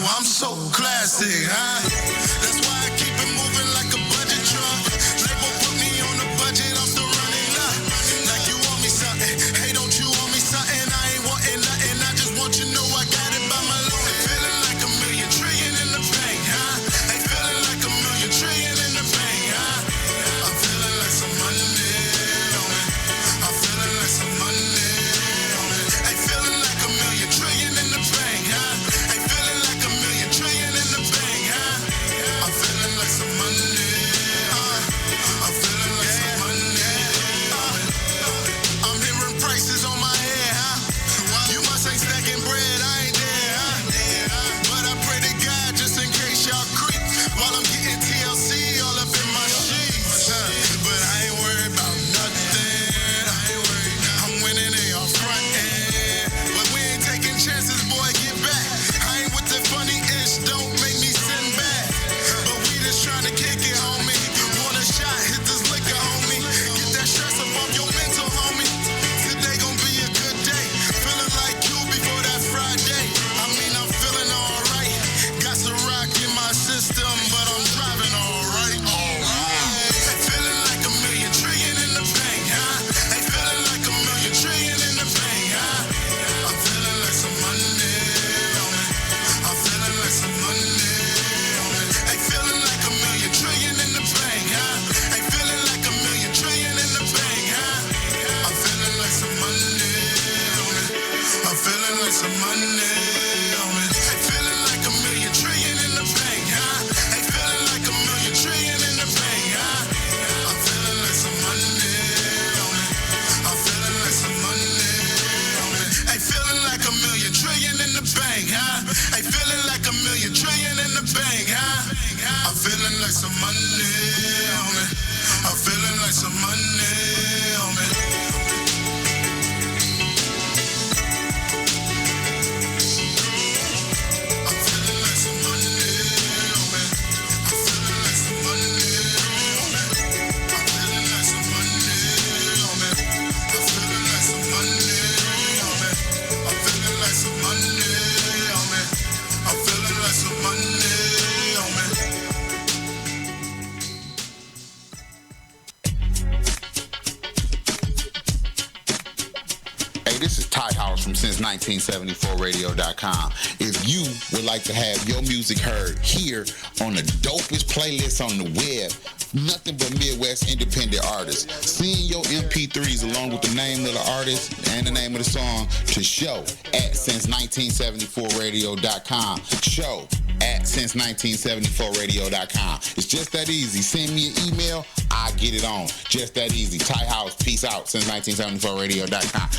I'm so classic, huh? That's why I keep it moving like a budget truck. Label put me on the budget, I'm still running up. Like you want me something, hey, don't you want me something? I ain't wanting nothing, I just want you to know I got it by my loan. Feeling like a million trillion in the bank, huh? Hey, feeling like a million trillion in the bank, huh? I'm feeling like some money on it. I'm feeling like some money on it. Hey, feeling like a million trillion in the bank, huh? Hey, feeling like a million trillion in the bank, huh? I'm feeling like some money, I'm feeling like some money, I'm hearing prices on my head, huh? You must ain't stacking bread, I ain't there, huh? But I pray to God just in case y'all creep while I'm getting TLC all up in my sheets, but I ain't worried about nothing. I'm winning and y'all frontin', but we ain't taking chances, boy, get back. I ain't with the funny ish, don't make me send back. But we just tryna kick it, homie. Want a shot, hit this liquor, homie. Get that stress up off your mental, homie. Today gon' be a good day. Feeling like you before that Friday. I mean, I'm feeling alright. Got some rock in my system, but I'm driving alright. Feeling like a million trillion in the bank, huh? Hey, feeling like a million trillion in the bank, huh? I'm feeling like some money on it. I'm feeling like some money on it. Hey, feeling like a million trillion in the bank, huh? Hey, feeling like a million trillion in the bank, huh? I'm feeling like some money on it. I'm feeling like some money on it. Hey, feeling like a million trillion in the bank, huh? Hey, feeling like a million trillion in the bank, huh? I'm feeling like some money on it. I'm feeling like some money on it. Hey, feeling like a million trillion in the bank, huh? Hey, feeling like a million trillion in the bank, huh? I'm feeling like some money on it. I'm feeling like some money on it. this is Ty House from Since1974Radio.com. If you would like to have your music heard here on the dopest playlist on the web, nothing but Midwest independent artists, send your MP3s along with the name of the artist and the name of the song to show at Since1974Radio.com. Show at Since1974Radio.com. It's just that easy. Send me an email, I get it on. Just that easy. Ty House, peace out. Since1974Radio.com.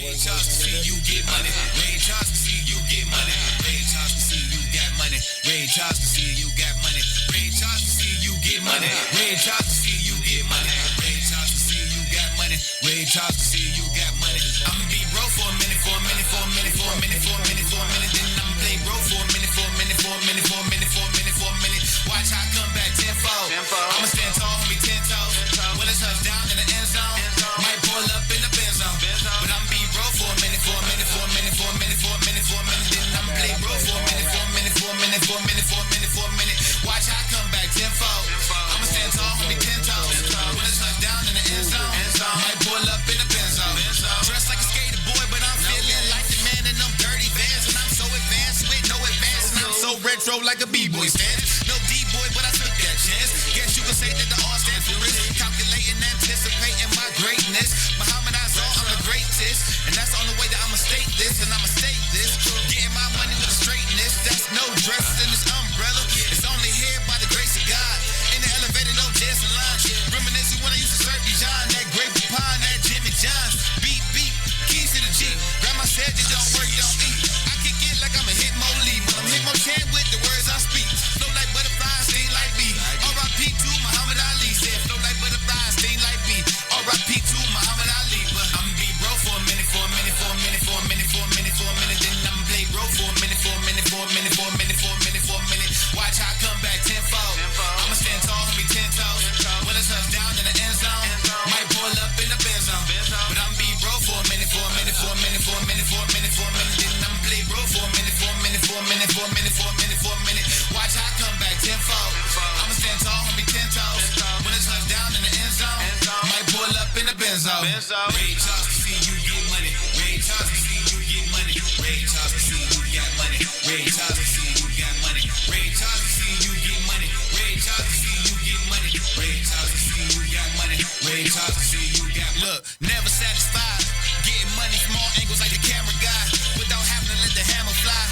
Ray Charles to see you get money. Ray Charles to see you get money. Ray Charles to see you got money. Ray Charles to see you got money. Ray Charles to see you get money. Ray Charles to see you get money. Ray Charles to see you got money. Ray Charles to see you got money. I'ma be broke for a minute, for a minute, for a minute, for a minute, for a minute, for a minute. Then I'ma play broke for a minute, for a minute, for a minute, for a minute, for a minute, for a minute. Watch how I come back tenfold. I'ma stand tall, homie, 10 toes. When it's touchdown in the end zone, might pull up in the benz zone. But I'ma be broke for a minute, for a minute, for a minute, for a minute, for a minute, for a minute. Then I'ma play broke for a minute, for a minute, for a minute, for a minute, for a minute, for a minute. Watch how I come back tenfold. I'ma stand tall, homie, 10 toes. When it's touchdown in the end zone, might pull up in the benz zone. Dressed like a skater boy, but I'm feeling like the man in them dirty vans. And I'm so advanced with no advance. And I'm so retro like a B-boy stand. No D-boy, but I took that chance. Guess you could say that the R stands for risk. Calculating, anticipating my greatness. Muhammad Azar, I'm the greatest. And that's the only way that I'ma state this. And I'ma state this. Getting my money with a straightness. That's no dress in this umbrella. It's only here by the grace of God. In the elevator, no jazz and lunch. Reminiscing when I used to serve Dijon. That grape pine, that Jimmy John's. Beep, beep, keys to the Jeep. Grandma said you don't work, don't eat. I kick it like I'm a hit mo lead. But I'm hit mo chant with the words I speak. Flow like butterflies, sting like bee. R.I.P. to Muhammad Ali. Said flow like butterflies, sting like bee. R.I.P. to Muhammad Ali. But I'ma be broke for a minute, for a minute, for a minute, for a minute, for a minute, for a minute. Then I'ma play broke for a minute, for a minute, for a minute, for a minute, for a minute, for a minute. Watch how I come back tenfold. I'ma stand tall, homie, 10 toes. When it's touchdown in the end zone, might pull up in the benz zone. But I'ma be broke for a minute, for a minute, for a minute, for a minute, for a minute, for a minute. Then I'ma play broke for a minute, for a minute, for a minute, for a minute, for a minute, for a minute. Watch how I come back tenfold. I'ma stand tall, homie, 10 toes. When it's touchdown in the end zone, might pull up in the benz zone. Ray Charles to see you get money. Ray Charles to see you get money. Ray Charles to see you got money. Ray Charles to see you got money. Ray Charles to see you get money. Ray Charles to see you get money. Ray Charles to see you got money. Ray Charles to see you got money. Look, never satisfied. Getting money from all angles like the camera guy. Without having to let the hammer fly.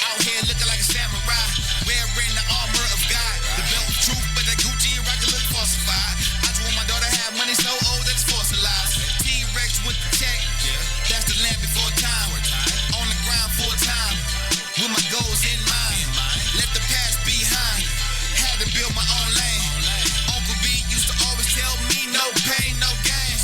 Out here looking like a samurai. Wearing the armor of God. The belt of truth, but that Gucci and rocket look falsified. I just want my daughter to have money so old that it's fossilized. T-Rex with the check. That's the land before time. On the ground full time. With my goals in mind. Left the past behind. Had to build my own lane. Uncle B used to always tell me no pain, no gain.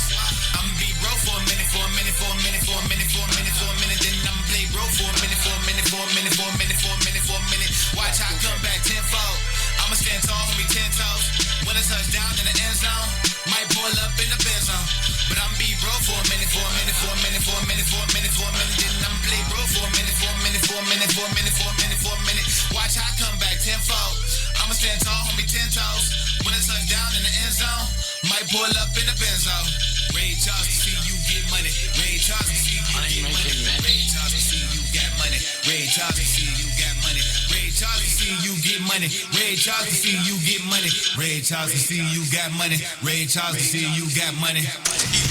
I'ma be broke for a minute, for a minute, for a minute, for a minute, for a minute, for a minute. Then I'ma play broke for a minute, for a minute, for a minute, for a minute, for a minute, for a minute. Watch how I come back tenfold. I'ma stand tall, homie, 10 toes. When it's touchdown in the end zone, might pull up in the benz zone. But I'ma be broke for a minute, for a minute, for a minute, for a minute, for a minute, for a minute. Then I'ma play broke for a minute, for a minute, for a minute, for a minute, for a minute, for a minute. Watch how I come back tenfold. I'ma stand tall, homie, 10 toes. When it's touchdown in the end zone, might pull up in the benz zone. Ray Charles to see you get money. Ray Charles to see you get money. Ray Charles to see you got money. Ray Charles to see you got money. Ray Charles to see you get money. Ray Charles to see you get money. Ray Charles to see you got money. Ray Charles to see you got money.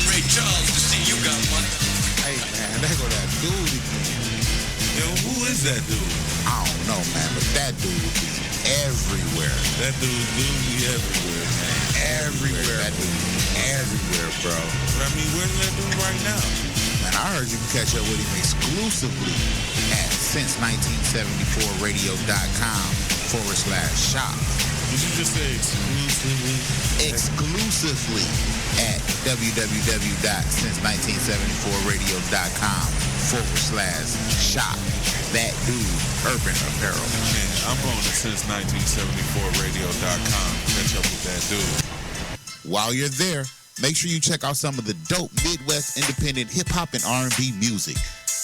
Ray Charles to see you got money. Hey, man, there go that dude again. Yo, who is that dude? I don't know, man, but that dude be everywhere. That dude do be everywhere, man. Everywhere. That dude be everywhere, bro. But I mean, where's that dude right now? Man, I heard you can catch up with him exclusively at Since1974Radio.com/shop. Did you just say exclusively? Exclusively at www.since1974radio.com/shop. That dude, Urban Apparel. Man, I'm on to Since1974Radio.com. Catch up with that dude. While you're there, make sure you check out some of the dope Midwest independent hip-hop and R&B music.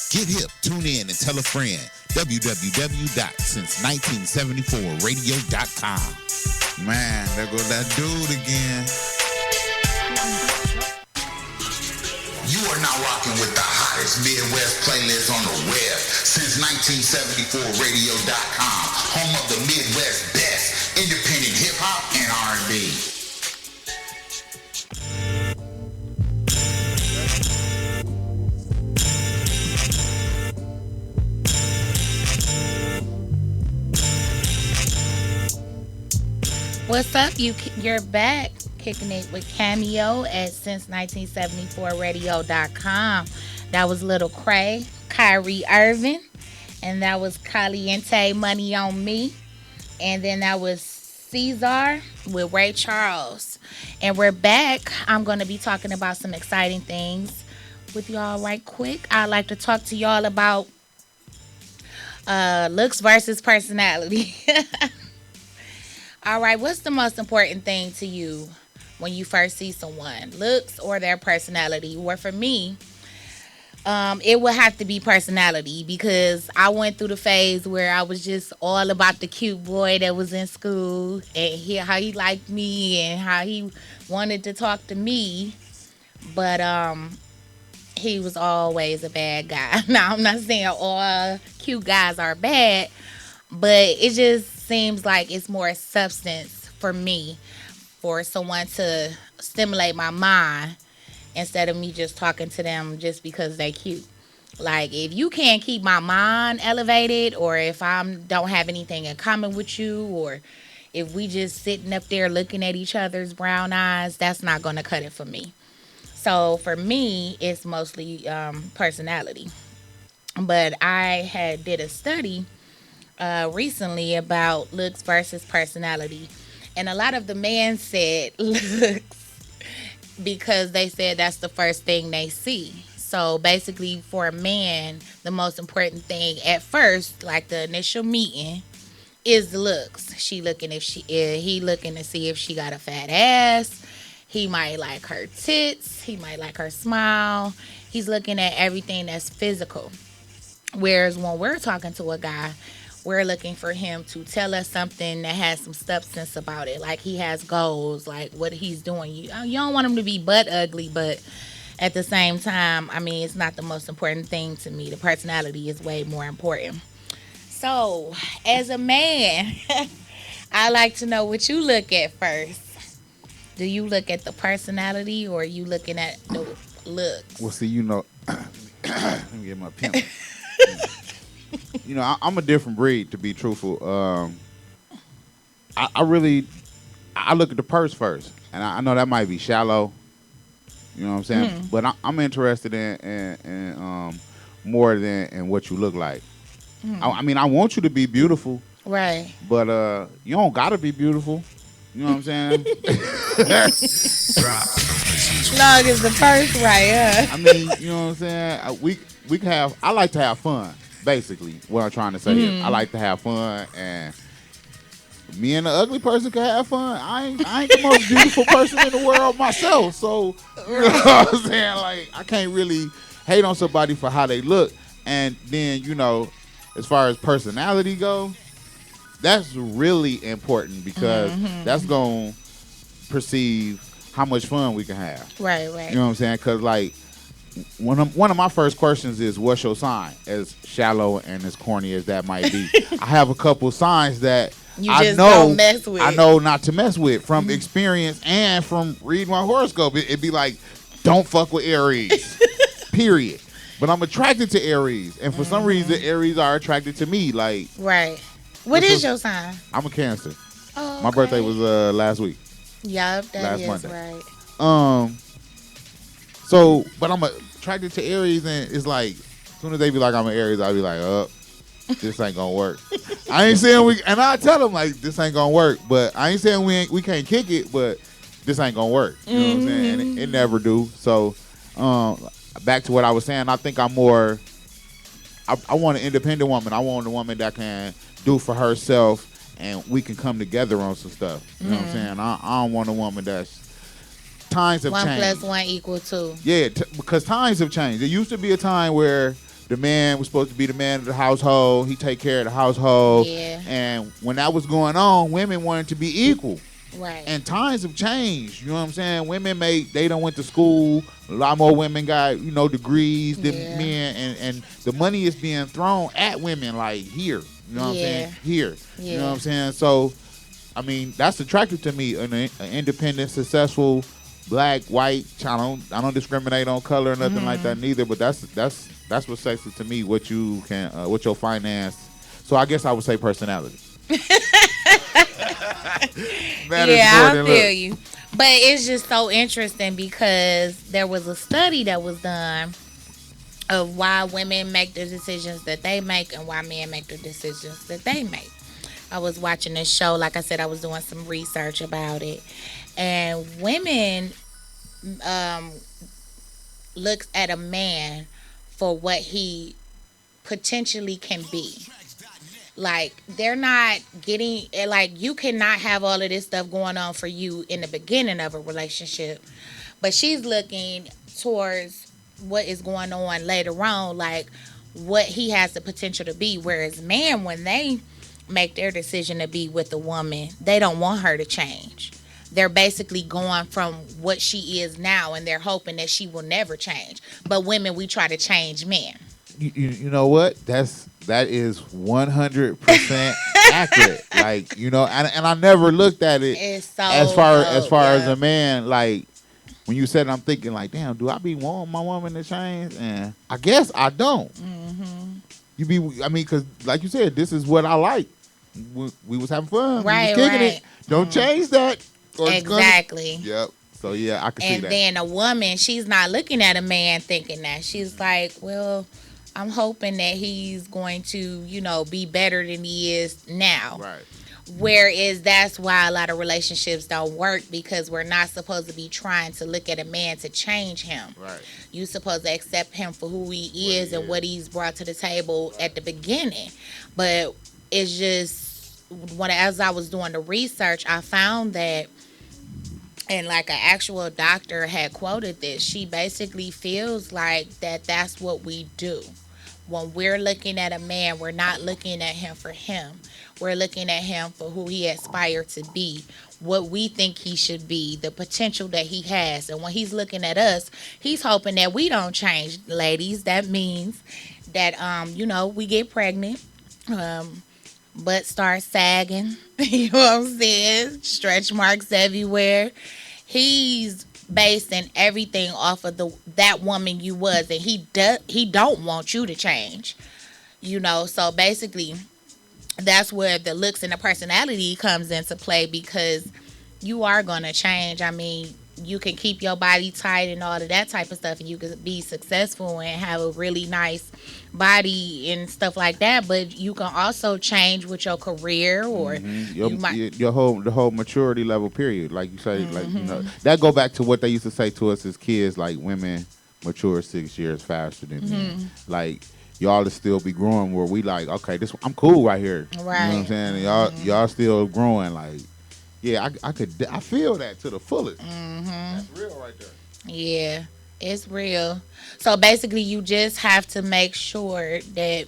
Get hip, tune in, and tell a friend. www.since1974radio.com. Man, there goes that dude again. We're now rocking with the hottest Midwest playlist on the web since 1974radio.com, home of the Midwest best independent hip hop and R&B. What's up? You're back kicking it with Kameo at since1974radio.com. That was Little Cray, Kyrie Irving, and that was Caliente Money on Me. And then that was Caesar with Ray Charles. And we're back. I'm going to be talking about some exciting things with y'all right quick. I'd like to talk to y'all about looks versus personality. All right, what's the most important thing to you when you first see someone? Looks or their personality? Well, for me, it would have to be personality, because I went through the phase where I was just all about the cute boy that was in school and how he liked me and how he wanted to talk to me. But he was always a bad guy. Now, I'm not saying all cute guys are bad, but it just seems like it's more substance for me, for someone to stimulate my mind instead of me just talking to them just because they cute. Like, if you can't keep my mind elevated, or if I don't have anything in common with you, or if we just sitting up there looking at each other's brown eyes, that's not going to cut it for me. So for me, it's mostly personality. But I did a study recently about looks versus personality, and a lot of the men said looks because they said that's the first thing they see. So basically, for a man, the most important thing at first, like the initial meeting, is the looks. He looking to see if she got a fat ass. He might like her tits. He might like her smile. He's looking at everything that's physical. Whereas when we're talking to a guy, we're looking for him to tell us something that has some substance about it. Like, he has goals, like what he's doing. You don't want him to be butt ugly, but at the same time, I mean, it's not the most important thing to me. The personality is way more important. So, as a man, I like to know what you look at first. Do you look at the personality, or are you looking at the looks? Well, see, let me get my pen. I'm a different breed, to be truthful. I look at the purse first, and I know that might be shallow. You know what I'm saying? But I'm interested in more than in what you look like. I mean, I want you to be beautiful, right? But you don't gotta be beautiful. You know what I'm saying? Long as the purse right, I mean, you know what I'm saying? We can have. I like to have fun. Basically, what I'm trying to say is I like to have fun, and me and the ugly person can have fun. I ain't the most beautiful person in the world myself, so you know what I'm saying? Like, I can't really hate on somebody for how they look. And then, as far as personality go, that's really important, because that's gonna perceive how much fun we can have. Right. You know what I'm saying? Because, like, one of my first questions is, what's your sign? As shallow and as corny as that might be, I have a couple signs that don't mess with. I know not to mess with from experience and from reading my horoscope. It'd be like, don't fuck with Aries, period. But I'm attracted to Aries, and for some reason, Aries are attracted to me. Like, right. What is your sign? I'm a Cancer. Oh, okay. My birthday was last week. Yep, that is Monday. Right. So, but I'm attracted to Aries, and it's like, as soon as they be like, I'm an Aries, I'll be like, this ain't gonna work. I ain't saying and I tell them, like, this ain't gonna work, but I ain't saying we can't kick it, but this ain't gonna work. You know what I'm saying? And it never do. So, back to what I was saying, I think I'm more, I want an independent woman. I want a woman that can do for herself, and we can come together on some stuff. You know what I'm saying? I don't want a woman that's, times have changed. 1 + 1 = 2. Yeah, because times have changed. There used to be a time where the man was supposed to be the man of the household. He take care of the household. Yeah. And when that was going on, women wanted to be equal. Right. And times have changed. You know what I'm saying? Women they don't went to school. A lot more women got, degrees than Yeah. men, and the money is being thrown at women like here. You know what I'm saying? Here. Yeah. You know what I'm saying? So, I mean, that's attractive to me. An independent, successful, black, white. I don't discriminate on color or nothing like that neither. But that's what's sexy to me. What you can, what your finance. So I guess I would say personality. Yeah, I feel you. But it's just so interesting because there was a study that was done of why women make the decisions that they make and why men make the decisions that they make. I was watching this show, like I said, I was doing some research about it, and women um, looks at a man for what he potentially can be. Like they're not getting like you cannot have all of this stuff going on for you in the beginning of a relationship, but she's looking towards what is going on later on, like what he has the potential to be. Whereas men, when they make their decision to be with a woman, they don't want her to change. They're basically going from what she is now, and they're hoping that she will never change. But women, we try to change men. You know what? That is 100% accurate. Like, and I never looked at it It's so as far dope, as a man. Like, when you said it, I'm thinking like, damn, do I be wanting my woman to change? And I guess I don't. Because like you said, this is what I like. We was having fun. Right, we was kicking right. it. Don't change that. Or it's Exactly. Yep. So yeah, I can see And that. then a woman, she's not looking at a man thinking that. She's like, well, I'm hoping that he's going to, be better than he is now. Right. Whereas that's why a lot of relationships don't work, because we're not supposed to be trying to look at a man to change him. Right. You're supposed to accept him for who he is and what he's brought to the table at the beginning. But it's just, as I was doing the research, I found that, and like an actual doctor had quoted this, she basically feels like that's what we do. When we're looking at a man, we're not looking at him for him. We're looking at him for who he aspires to be, what we think he should be, the potential that he has. And when he's looking at us, he's hoping that we don't change, ladies. That means that, we get pregnant, butt starts sagging, you know what I'm saying? Stretch marks everywhere. He's basing everything off of that woman you was, and he don't want you to change. So basically that's where the looks and the personality comes into play, because you are going to change. I mean, you can keep your body tight and all of that type of stuff, and you can be successful and have a really nice body and stuff like that, but you can also change with your career, or the whole maturity level period, like you say. Like, that go back to what they used to say to us as kids, like women mature 6 years faster than men. Like, y'all to still be growing, where we like, okay, I'm cool right here. Right. You know what I'm saying? And y'all still growing. Like, yeah, I feel that to the fullest. That's real right there. Yeah, it's real. So basically, you just have to make sure that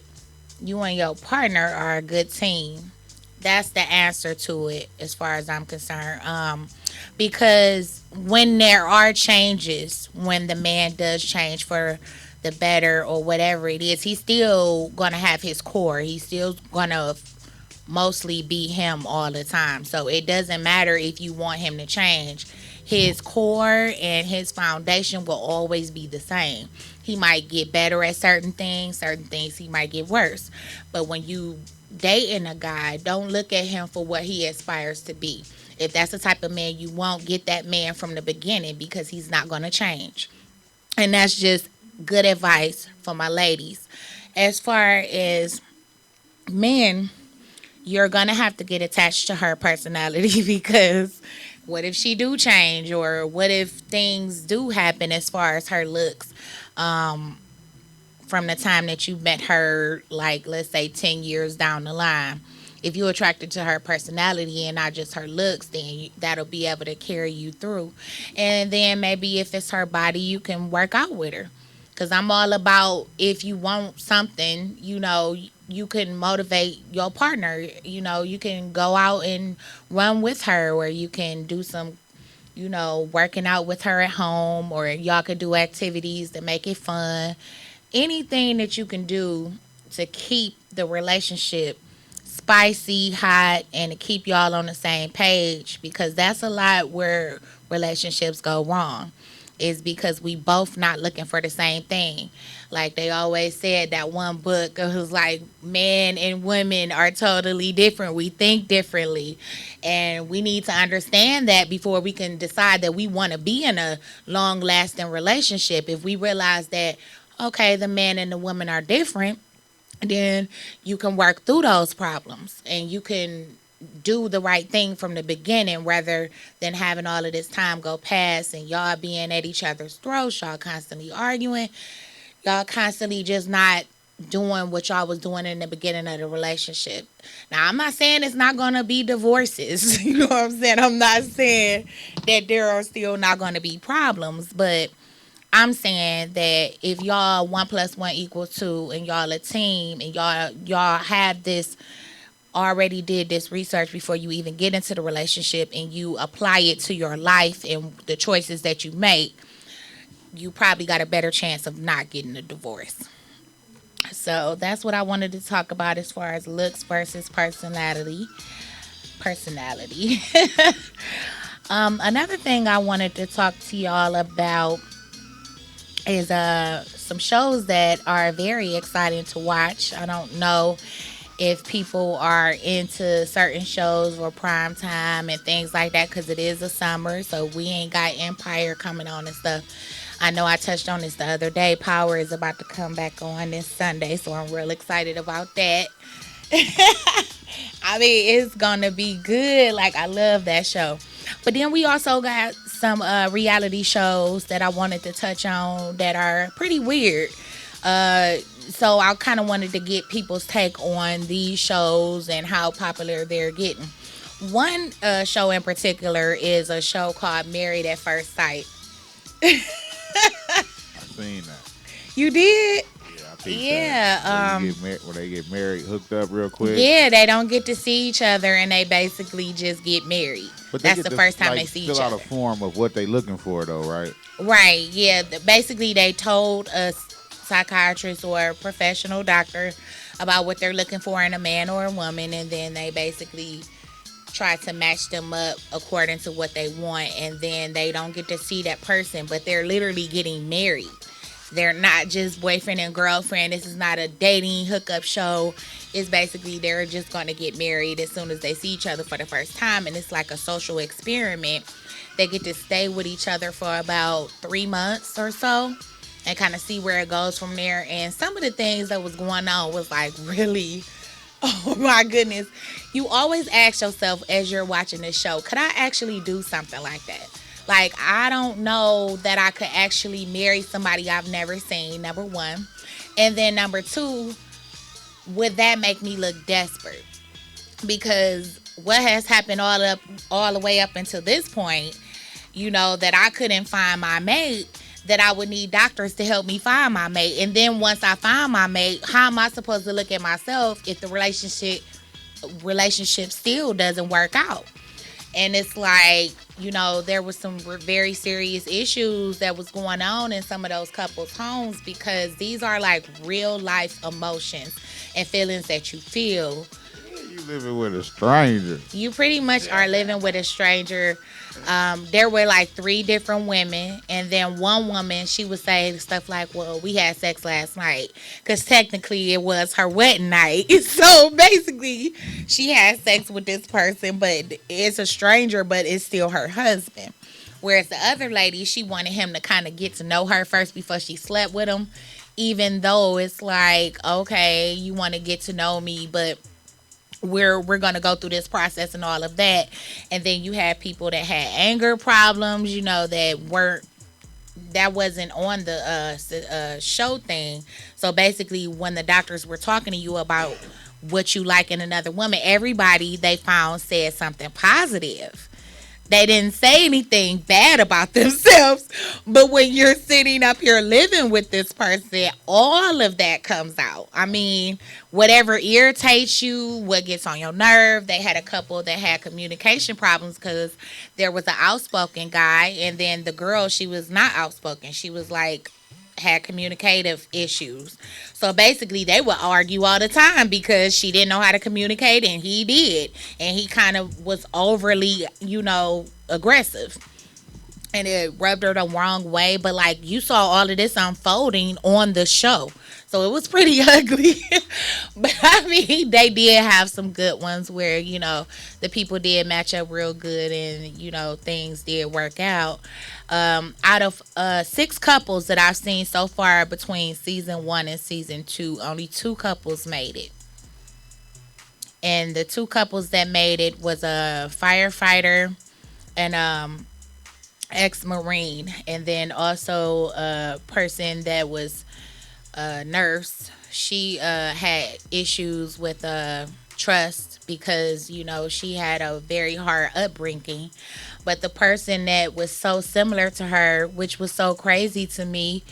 you and your partner are a good team. That's the answer to it, as far as I'm concerned. Because when there are changes, when the man does change for the better or whatever it is, he's still gonna have his core. He's still gonna mostly be him all the time. So it doesn't matter if you want him to change. His core and his foundation will always be the same. He might get better at certain things he might get worse. But when you dating a guy, don't look at him for what he aspires to be. If that's the type of man you want, get that man from the beginning, because he's not going to change. And that's just good advice for my ladies. As far as men, you're going to have to get attached to her personality, because what if she do change, or what if things do happen as far as her looks, from the time that you met her, like let's say 10 years down the line. If you're attracted to her personality and not just her looks, then that'll be able to carry you through. And then maybe if it's her body, you can work out with her. Because I'm all about, if you want something, you can motivate your partner. You know, you can go out and run with her, or you can do some, working out with her at home, or y'all could do activities that make it fun. Anything that you can do to keep the relationship spicy, hot, and to keep y'all on the same page, because that's a lot where relationships go wrong, is because we both not looking for the same thing. Like they always said, that one book, it was like men and women are totally different. We think differently. And we need to understand that before we can decide that we want to be in a long lasting relationship. If we realize that, okay, the man and the woman are different, then you can work through those problems and you can do the right thing from the beginning, rather than having all of this time go past and y'all being at each other's throats, y'all constantly arguing, y'all constantly just not doing what y'all was doing in the beginning of the relationship. Now, I'm not saying it's not going to be divorces. You know what I'm saying? I'm not saying that there are still not going to be problems, but I'm saying that if y'all 1+1 = 2 and y'all a team and y'all have this, already did this research before you even get into the relationship, and you apply it to your life and the choices that you make, you probably got a better chance of not getting a divorce. So that's what I wanted to talk about as far as looks versus personality. Another thing I wanted to talk to y'all about is some shows that are very exciting to watch. I don't know if people are into certain shows or prime time and things like that, because it is a summer, so we ain't got Empire coming on and stuff. I know I touched on this the other day. Power is about to come back on this Sunday, so I'm real excited about that. I mean, it's gonna be good. Like, I love that show. But then we also got some reality shows that I wanted to touch on that are pretty weird. So I kind of wanted to get people's take on these shows and how popular they're getting. One show in particular is a show called Married at First Sight. I seen that. You did? Yeah, I think Yeah. when they get married, hooked up real quick. Yeah, they don't get to see each other and they basically just get married. But they that's get the to, first time like, they see each fill out other. a form of what they looking for, though, right? Right, yeah. Basically, they told a psychiatrist or a professional doctor about what they're looking for in a man or a woman, and then they basically try to match them up according to what they want, and then they don't get to see that person, but they're literally getting married. They're not just boyfriend and girlfriend. This is not a dating hookup show. It's basically they're just going to get married as soon as they see each other for the first time, and it's like a social experiment. They get to stay with each other for about 3 months or so and kind of see where it goes from there. And some of the things that was going on was like really, oh my goodness. You always ask yourself as you're watching this show, could I actually do something like that? Like, I don't know that I could actually marry somebody I've never seen, number one. And then number two, would that make me look desperate? Because what has happened all the way up until this point, that I couldn't find my mate, that I would need doctors to help me find my mate. And then once I find my mate, how am I supposed to look at myself if the relationship still doesn't work out? And it's like, there was some very serious issues that was going on in some of those couples' homes, because these are like real life emotions and feelings that you feel. You living with a stranger. You pretty much are living with a stranger. There were like 3 different women, and then one woman, she would say stuff like, well, we had sex last night, because technically it was her wedding night. So basically she had sex with this person, but it's a stranger, but it's still her husband. Whereas the other lady, she wanted him to kind of get to know her first before she slept with him, even though it's like, okay, you want to get to know me, but we're going to go through this process and all of that. And then you had people that had anger problems, that wasn't on the show thing. So basically, when the doctors were talking to you about what you like in another woman, everybody they found said something positive. They didn't say anything bad about themselves. But when you're sitting up here living with this person, all of that comes out. I mean, whatever irritates you, what gets on your nerve. They had a couple that had communication problems because there was an outspoken guy, and then the girl, she was not outspoken. She was like, had communicative issues. So basically, they would argue all the time because she didn't know how to communicate and he did. And he kind of was overly, aggressive. And it rubbed her the wrong way. But like, you saw all of this unfolding on the show. So it was pretty ugly. But I mean, they did have some good ones where, the people did match up real good and, things did work out. Out of 6 couples that I've seen so far between season 1 and season 2, only 2 couples made it. And the 2 couples that made it was a firefighter and ex-Marine, and then also a person that was a nurse. She had issues with trust because, she had a very hard upbringing. But the person that was so similar to her, which was so crazy to me,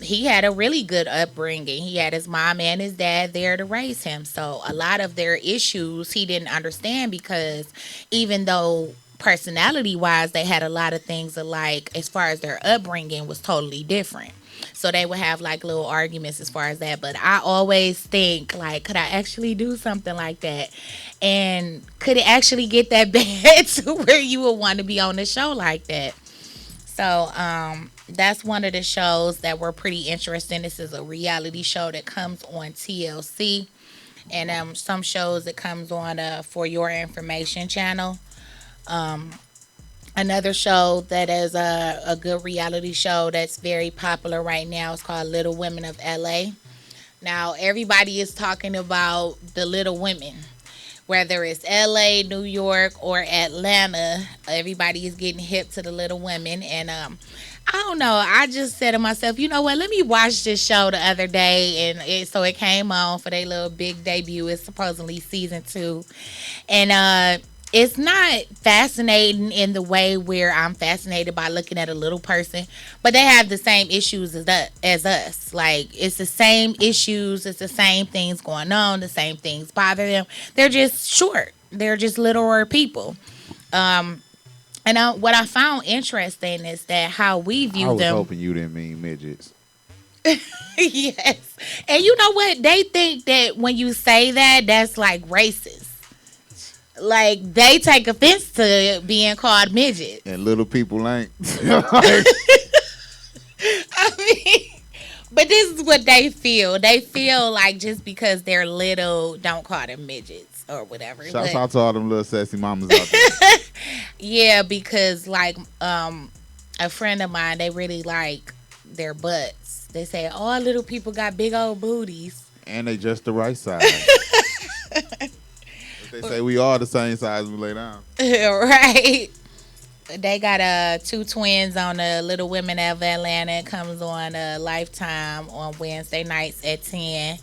he had a really good upbringing. He had his mom and his dad there to raise him. So a lot of their issues he didn't understand because even though personality wise they had a lot of things alike, as far as their upbringing was totally different. So they would have like little arguments as far as that. But I always think like, could I actually do something like that? And could it actually get that bad to where you would want to be on the show like that? So that's one of the shows that were pretty interesting. This is a reality show that comes on TLC. And some shows that comes on For Your Information channel. Another show that is a good reality show that's very popular right now is called Little Women of LA. Now, everybody is talking about the Little Women. Whether it's LA, New York, or Atlanta, everybody is getting hip to the Little Women. And I don't know. I just said to myself, you know what? Let me watch this show the other day. And so it came on for their little big debut. It's supposedly season 2. And it's not fascinating in the way where I'm fascinated by looking at a little person, but they have the same issues as us. Like, it's the same issues, it's the same things going on, the same things bother them. They're just short. They're just littler people. And what I found interesting is that how we view them. I was hoping you didn't mean midgets. Yes. And you know what? They think that when you say that, that's like racist. Like, they take offense to being called midget. And little people ain't. I mean, but this is what they feel. They feel like just because they're little, don't call them midgets or whatever. Shouts out to all them little sassy mamas out there. Yeah, because like a friend of mine, they really like their butts. They say all little people got big old booties. And they just the right size. They say we all the same size when we lay down. Right. They got 2 twins on the Little Women of Atlanta. It comes on Lifetime on Wednesday nights at 10.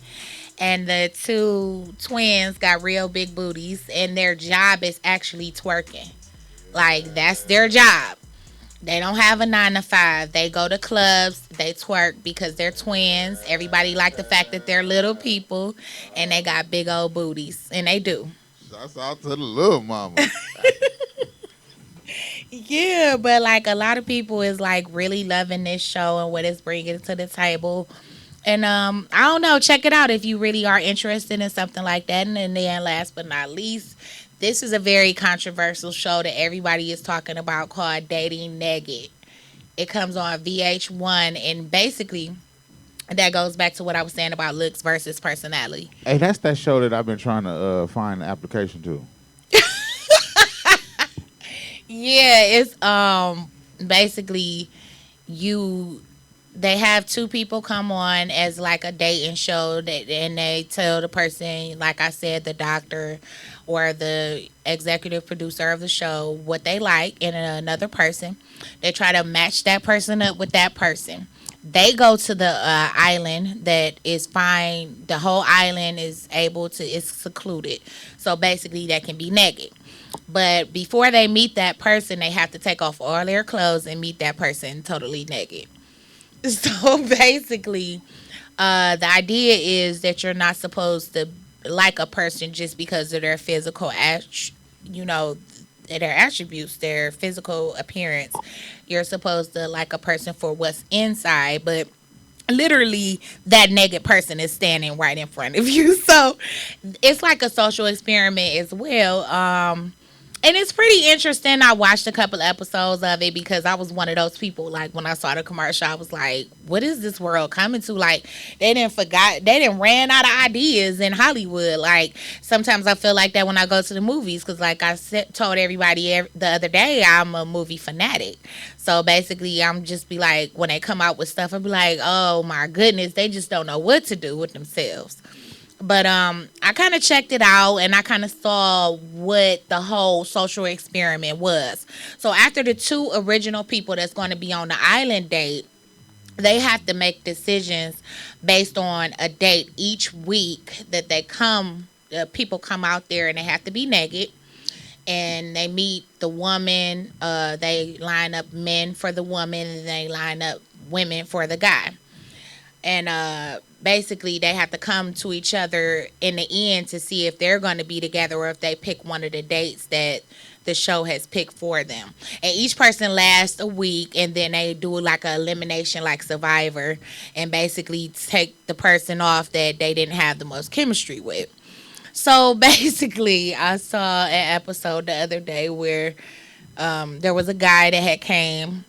And the 2 twins got real big booties, and their job is actually twerking. Like, that's their job. They don't have a 9 to 5. They go to clubs. They twerk because they're twins. Everybody like the fact that they're little people, and they got big old booties, and they do. Shouts out to the little mama. Yeah, but like a lot of people is like really loving this show and what it's bringing to the table. And I don't know, check it out if you really are interested in something like that. And then last but not least, this is a very controversial show that everybody is talking about called Dating Naked. It comes on VH1, and basically that goes back to what I was saying about looks versus personality. Hey, that's that show that I've been trying to find an application to. Yeah, it's basically they have 2 people come on as like a dating show and they tell the person, like I said, the doctor or the executive producer of the show what they like in another person. They try to match that person up with that person. They go to the island that is fine. The whole island is it's secluded. So basically that can be naked. But before they meet that person, they have to take off all their clothes and meet that person totally naked. So basically, the idea is that you're not supposed to like a person just because of their physical, you know, their attributes, their physical appearance. You're supposed to like a person for what's inside, but literally that naked person is standing right in front of you. So it's like a social experiment as well. And it's pretty interesting. I watched a couple episodes of it because I was one of those people. Like when I saw the commercial, I was like, "What is this world coming to?" Like they didn't ran out of ideas in Hollywood. Like sometimes I feel like that when I go to the movies because, like I told everybody the other day, I'm a movie fanatic. So basically, I'm just be like, when they come out with stuff, I'll be like, "Oh my goodness, they just don't know what to do with themselves." But I kind of checked it out and I kind of saw what the whole social experiment was. So after the two original people that's going to be on the island date, they have to make decisions based on a date each week that they come. People come out there and they have to be naked, and they meet the woman. They line up men for the woman, and they line up women for the guy. And basically they have to come to each other in the end to see if they're going to be together or if they pick one of the dates that the show has picked for them. And each person lasts a week, and then they do like a elimination like Survivor, and basically take the person off that they didn't have the most chemistry with. So basically I saw an episode the other day where there was a guy that had came,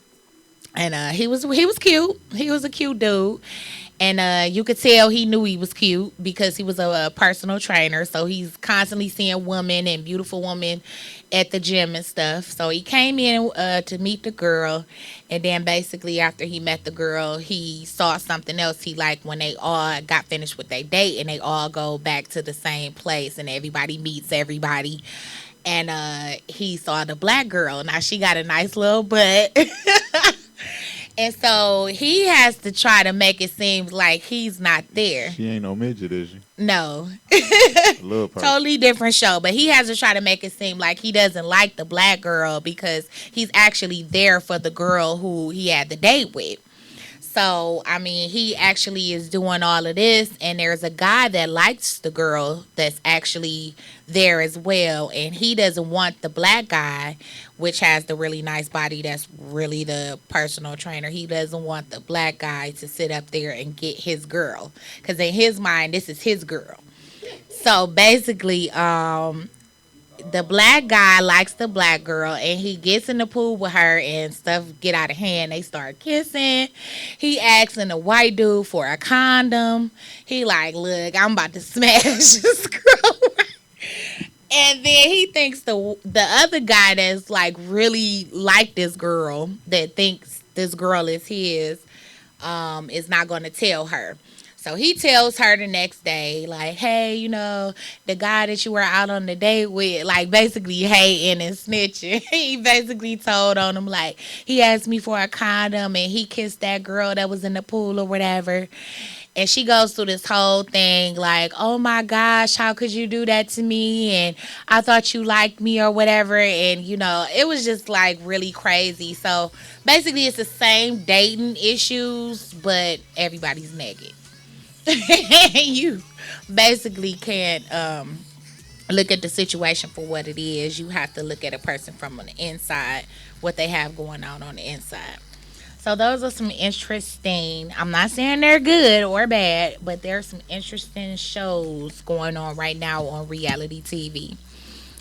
and he was cute. He was a cute dude. And you could tell he knew he was cute because he was a personal trainer. So he's constantly seeing women and beautiful women at the gym and stuff. So he came in to meet the girl. And then basically after he met the girl, he saw something else he liked when they all got finished with their date. And they all go back to the same place. And everybody meets everybody. And he saw the black girl. Now she got a nice little butt. And so he has to try to make it seem like he's not there. She ain't no midget, is she? No. Little person. Totally different show. But he has to try to make it seem like he doesn't like the black girl because he's actually there for the girl who he had the date with. So, I mean, he actually is doing all of this, and there's a guy that likes the girl that's actually there as well, and he doesn't want the black guy, which has the really nice body that's really the personal trainer. He doesn't want the black guy to sit up there and get his girl, because in his mind, this is his girl. So, basically, the black guy likes the black girl, and he gets in the pool with her and stuff get out of hand. They start kissing. He asking the white dude for a condom. He like, look, I'm about to smash this girl. And then he thinks the other guy that's like really like this girl, that thinks this girl is his, is not going to tell her. So he tells her the next day, like, hey, you know, the guy that you were out on the date with, like, basically hating and snitching. He basically told on him, like, he asked me for a condom and he kissed that girl that was in the pool or whatever. And she goes through this whole thing like, oh, my gosh, how could you do that to me? And I thought you liked me or whatever. And, you know, it was just, like, really crazy. So basically it's the same dating issues, but everybody's naked. You basically can't look at the situation for what it is. You have to look at a person from on the inside, what they have going on the inside. So those are some interesting, I'm not saying they're good or bad, but there's some interesting shows going on right now on reality TV.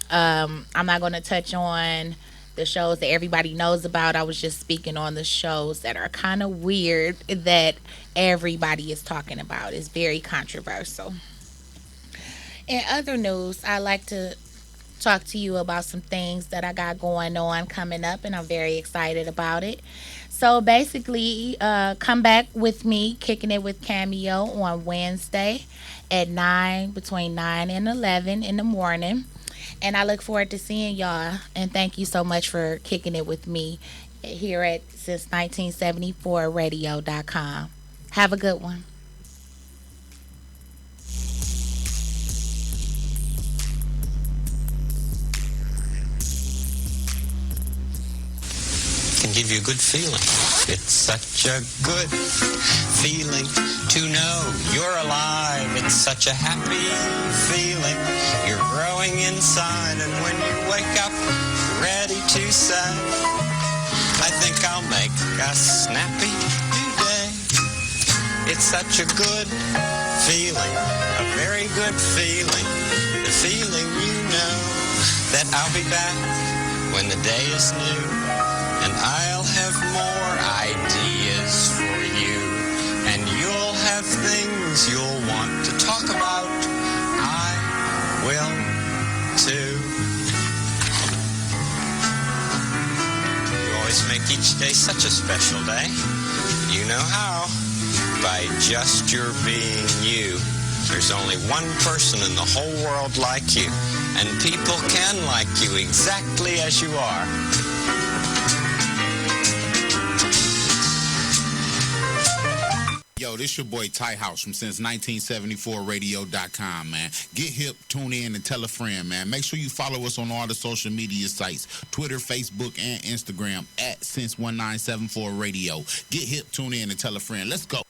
I'm not going to touch on the shows that everybody knows about. I was just speaking on the shows that are kind of weird that everybody is talking about. It's very controversial. In other news, I like to talk to you about some things that I got going on coming up, and I'm very excited about it. So basically, come back with me, Kicking It with Kameo on Wednesday at 9, between 9 and 11 in the morning. And I look forward to seeing y'all. And thank you so much for kicking it with me here at since1974radio.com. Have a good one. can give you a good feeling. It's such a good feeling to know you're alive. It's such a happy feeling. You're growing inside, and when you wake up ready to say, I think I'll make a snappy new day. It's such a good feeling, a very good feeling. The feeling you know that I'll be back when the day is new, and I'll have more ideas for you, and you'll have things you'll want to talk about. I will too. You always make each day such a special day. You know how? By just your being you. There's only one person in the whole world like you, and people can like you exactly as you are. Yo, this your boy Ty House from since1974radio.com, man. Get hip, tune in, and tell a friend, man. Make sure you follow us on all the social media sites, Twitter, Facebook, and Instagram at Since1974Radio. Get hip, tune in, and tell a friend. Let's go.